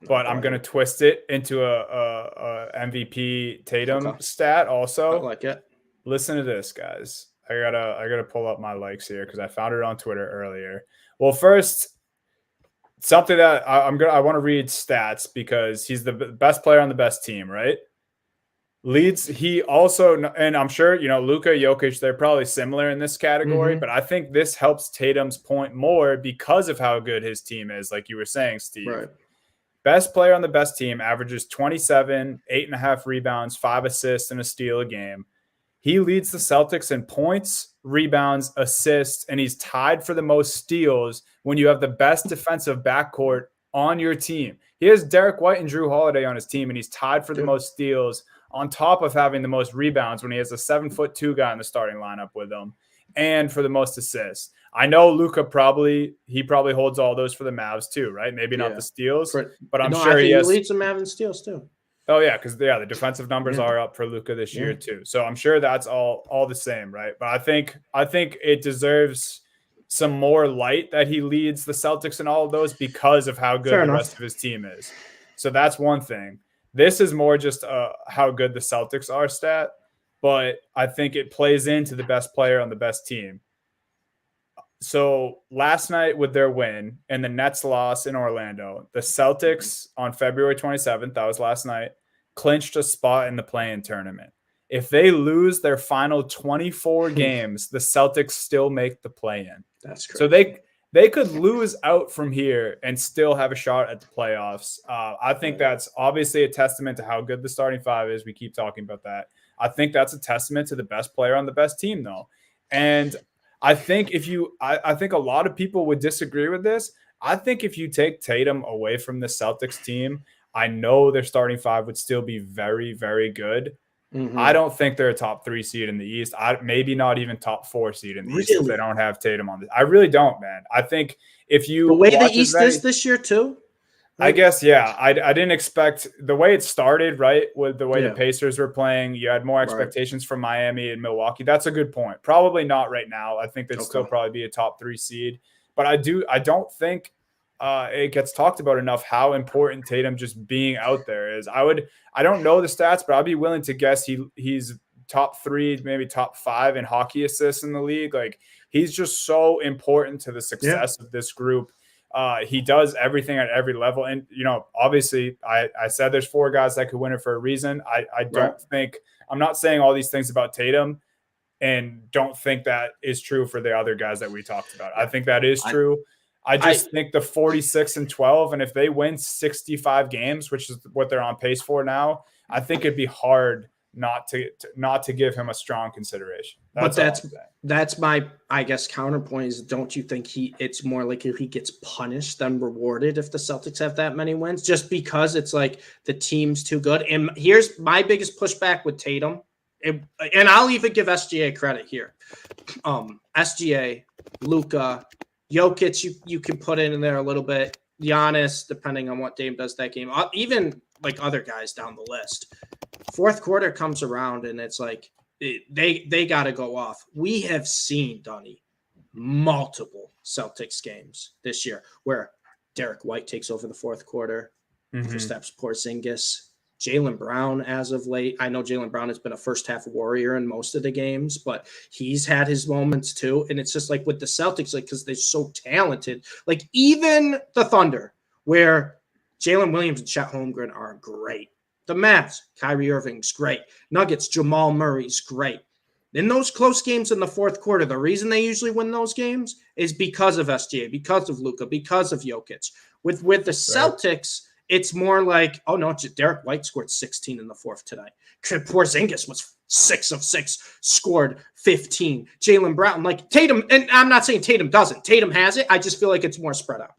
but I'm gonna twist it into a MVP Tatum stat also. I like it. Listen to this, guys. I gotta pull up my likes here because I found it on Twitter earlier. Well, first, something that I want to read stats because he's the best player on the best team, right? He also, and I'm sure, Luka, Jokic, they're probably similar in this category, but I think this helps Tatum's point more because of how good his team is, like you were saying, Steve. Right. Best player on the best team averages 27, 8.5 rebounds, 5 assists, and a steal a game. He leads the Celtics in points, rebounds, assists, and he's tied for the most steals when you have the best defensive backcourt on your team. He has Derek White and Drew Holiday on his team, and he's tied for the most steals on top of having the most rebounds when he has a 7'2" guy in the starting lineup with him, and for the most assists. I know Luka probably holds all those for the Mavs too, right? Maybe not the steals, but I'm sure he leads the Mavs in steals too. Oh yeah, because the defensive numbers are up for Luka this year too. So I'm sure that's all the same, right? But I think it deserves some more light that he leads the Celtics in all of those because of how good the rest of his team is. So that's one thing. This is more just how good the Celtics are stat, but I think it plays into the best player on the best team. So last night with their win and the Nets loss in Orlando, the Celtics on February 27th, that was last night, clinched a spot in the play-in tournament. If they lose their final 24 games, the Celtics still make the play-in. That's crazy. So they could lose out from here and still have a shot at the playoffs. I think that's obviously a testament to how good the starting 5 is. We keep talking about that. I think that's a testament to the best player on the best team, though. And I think I think a lot of people would disagree with this. I think if you take Tatum away from the Celtics team, I know their starting 5 would still be very, very good. Mm-hmm. I don't think they're a top 3 seed in the East. Maybe not even top 4 seed in the East if they don't have Tatum on this. I really don't, man. I think if you the way the East is this year too. I guess, yeah. I didn't expect the way it started, right? With the way the Pacers were playing, you had more expectations from Miami and Milwaukee. That's a good point. Probably not right now. I think they'd still probably be a top 3 seed. But I don't think it gets talked about enough how important Tatum just being out there is. I don't know the stats, but I'd be willing to guess he's top 3, maybe top 5 in hockey assists in the league. Like, he's just so important to the success of this group. He does everything at every level. And, obviously I said there's 4 guys that could win it for a reason. I don't think – I'm not saying all these things about Tatum and don't think that is true for the other guys that we talked about. I think that is true. I just think the 46-12, and if they win 65 games, which is what they're on pace for now, I think it'd be hard not to give him a strong consideration. That's my, I guess, counterpoint is, don't you think it's more likely he gets punished than rewarded if the Celtics have that many wins, just because it's like the team's too good? And here's my biggest pushback with Tatum, and I'll even give SGA credit here. SGA, Luka, Jokic, you can put in there a little bit. Giannis, depending on what Dame does that game, even like other guys down the list. Fourth quarter comes around and it's like they got to go off. We have seen, Donnie, multiple Celtics games this year where Derek White takes over the fourth quarter. Kristaps Porzingis, Jaylen Brown as of late. I know Jaylen Brown has been a first half warrior in most of the games, but he's had his moments too. And it's just like with the Celtics, like, because they're so talented, like even the Thunder, where Jalen Williams and Chet Holmgren are great. The Mavs, Kyrie Irving's great. Nuggets, Jamal Murray's great. In those close games in the fourth quarter, the reason they usually win those games is because of SGA, because of Luka, because of Jokic. With the Celtics, it's more like, oh no, Derek White scored 16 in the fourth tonight. Porzingis was 6 of 6, scored 15. Jaylen Brown, like Tatum, and I'm not saying Tatum doesn't. Tatum has it. I just feel like it's more spread out.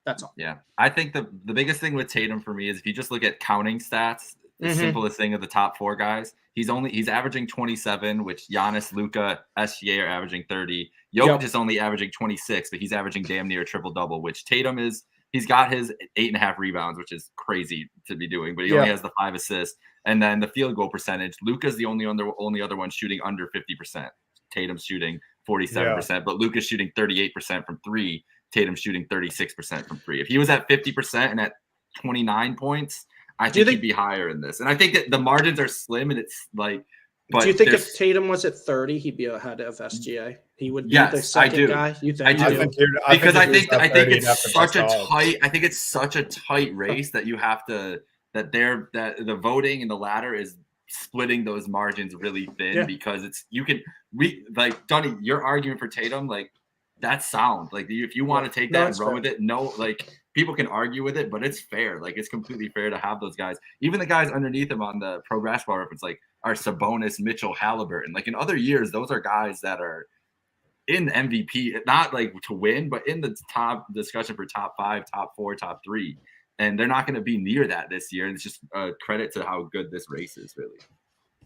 That's all. Yeah. I think the biggest thing with Tatum for me is if you just look at counting stats, the simplest thing of the top 4 guys, he's averaging 27, which Giannis, Luka, SGA are averaging 30. Jokic is only averaging 26, but he's averaging damn near a triple-double, which Tatum is. He's got his 8.5 rebounds, which is crazy to be doing, but he only has the 5 assists. And then the field goal percentage, Luka's the only other one shooting under 50%. Tatum's shooting 47%, but Luka's shooting 38% from 3. Tatum's shooting 36% from 3. If he was at 50% and at 29 points, I think he'd be higher in this. And I think that the margins are slim, and it's like. But do you think if Tatum was at 30, he'd be ahead of SGA? He would be the second guy. You think? I do. Because I think it's such a tight. I think it's such a tight race that you have to that the voting and the ladder is splitting those margins really thin because it's like Donnie, your argument for Tatum, like that's sound. Like if you want to take that and run with it, like people can argue with it, but it's fair. Like it's completely fair to have those guys. Even the guys underneath him on the Pro Basketball Reference, like are Sabonis, Mitchell, Halliburton. Like in other years, those are guys that are in MVP, not like to win, but in the top discussion for top 5, top 4, top 3. And they're not going to be near that this year. And it's just a credit to how good this race is, really.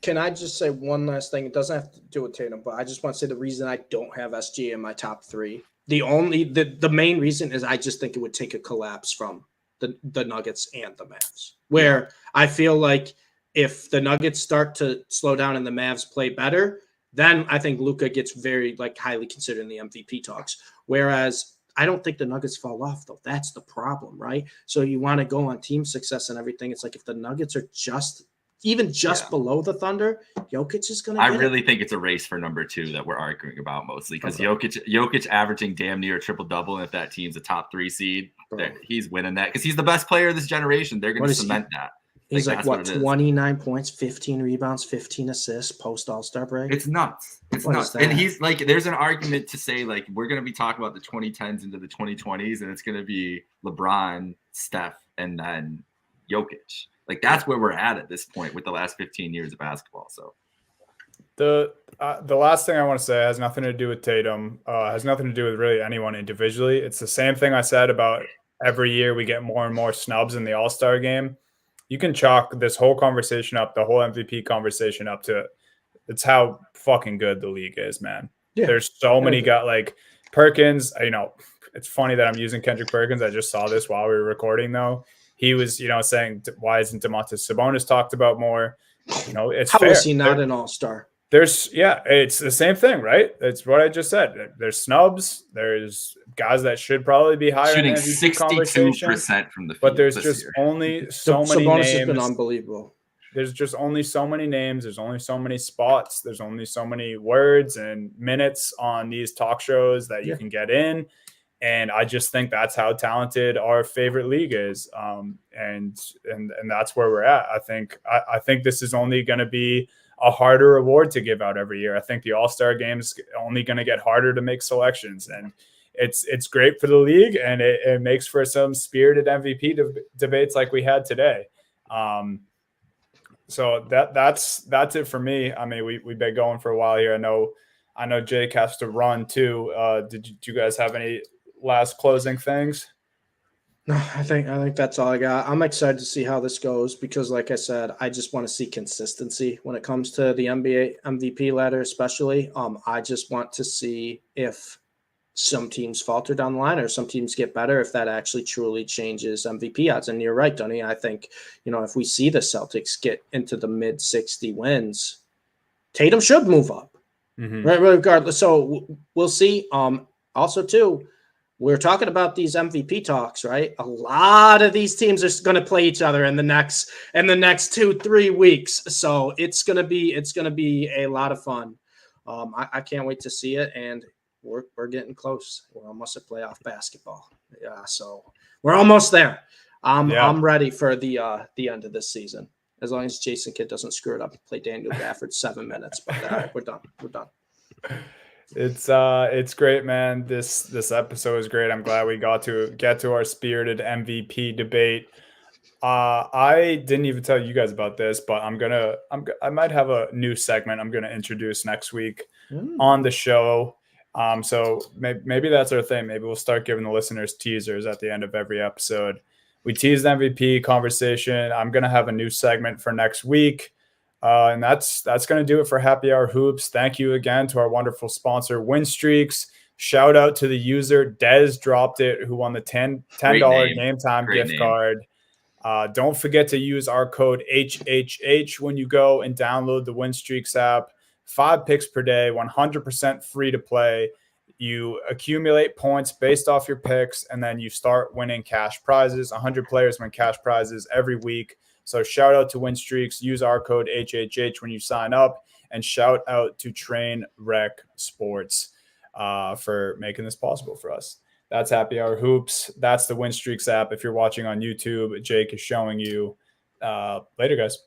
Can I just say one last thing? It doesn't have to do with Tatum, but I just want to say the reason I don't have SGA in my top 3, the main reason is I just think it would take a collapse from the Nuggets and the Mavs, where I feel like if the Nuggets start to slow down and the Mavs play better, then I think Luka gets very highly considered in the MVP talks. Whereas I don't think the Nuggets fall off, though. That's the problem, right? So you want to go on team success and everything. It's like if the Nuggets are just below the Thunder, Jokic is going to. I really think it's a race for number 2 that we're arguing about mostly because Jokic averaging damn near a triple double, and if that team's a top 3 seed, he's winning that because he's the best player of this generation. They're going to cement that. He's like 29 points, 15 rebounds, 15 assists post All-Star break. It's nuts. It's nuts. And he's like, there's an argument to say like we're going to be talking about the 2010s into the 2020s, and it's going to be LeBron, Steph, and then Jokic. Like that's where we're at this point with the last 15 years of basketball. So the last thing I want to say has nothing to do with Tatum. Has nothing to do with really anyone individually. It's the same thing I said about every year we get more and more snubs in the All-Star game. You can chalk this whole conversation up, the whole MVP conversation up to it's how fucking good the league is, man. Yeah. There's so many guys like Perkins. It's funny that I'm using Kendrick Perkins. I just saw this while we were recording, though. He was, saying, why isn't Domantas Sabonis talked about more? It's how fair. Is he not an all-star? It's the same thing, right? It's what I just said. There's snubs. There's guys that should probably be higher. Shooting 62% from the field. But there's just only so many Sabonis names. Has been unbelievable. There's just only so many names. There's only so many spots. There's only so many words and minutes on these talk shows that you can get in. And I just think that's how talented our favorite league is. And that's where we're at. I think this is only going to be a harder award to give out every year. I think the All-Star game is only going to get harder to make selections, and it's great for the league, and it makes for some spirited MVP debates like we had today. So that's it for me. I mean, we've been going for a while here. I know Jake has to run too. Did you guys have any last closing things? No, I think that's all I got. I'm excited to see how this goes because, like I said, I just want to see consistency when it comes to the NBA MVP ladder, especially. I just want to see if some teams falter down the line or some teams get better, if that actually truly changes MVP odds. And you're right, Donnie. I think, if we see the Celtics get into the mid 60 wins, Tatum should move up, right? Regardless. So we'll see. Also, too, we're talking about these MVP talks, right? A lot of these teams are going to play each other in the next 2-3 weeks. So it's going to be a lot of fun. I can't wait to see it. And we're getting close. We're almost at playoff basketball. Yeah. So we're almost there. I'm ready for the end of this season. As long as Jason Kidd doesn't screw it up and play Daniel Gafford 7 minutes. But all right, we're done. It's great, man. This episode is great. I'm glad we got to get to our spirited MVP debate. I didn't even tell you guys about this, but I might have a new segment I'm gonna introduce next week on the show. So maybe that's our thing. Maybe we'll start giving the listeners teasers at the end of every episode. We teased the MVP conversation. I'm gonna have a new segment for next week. And that's going to do it for Happy Hour Hoops. Thank you again to our wonderful sponsor, WinStreaks. Shout out to the user, Dez dropped it, who won the $10 game time gift card. Don't forget to use our code HHH when you go and download the WinStreakzApp. 5 picks per day, 100% free to play. You accumulate points based off your picks, and then you start winning cash prizes. 100 players win cash prizes every week. So shout out to WinStreaks. Use our code HHH when you sign up, and shout out to Trainwreck Sports for making this possible for us. That's Happy Hour Hoops. That's the WinStreakzApp. If you're watching on YouTube, Jake is showing you. Later, guys.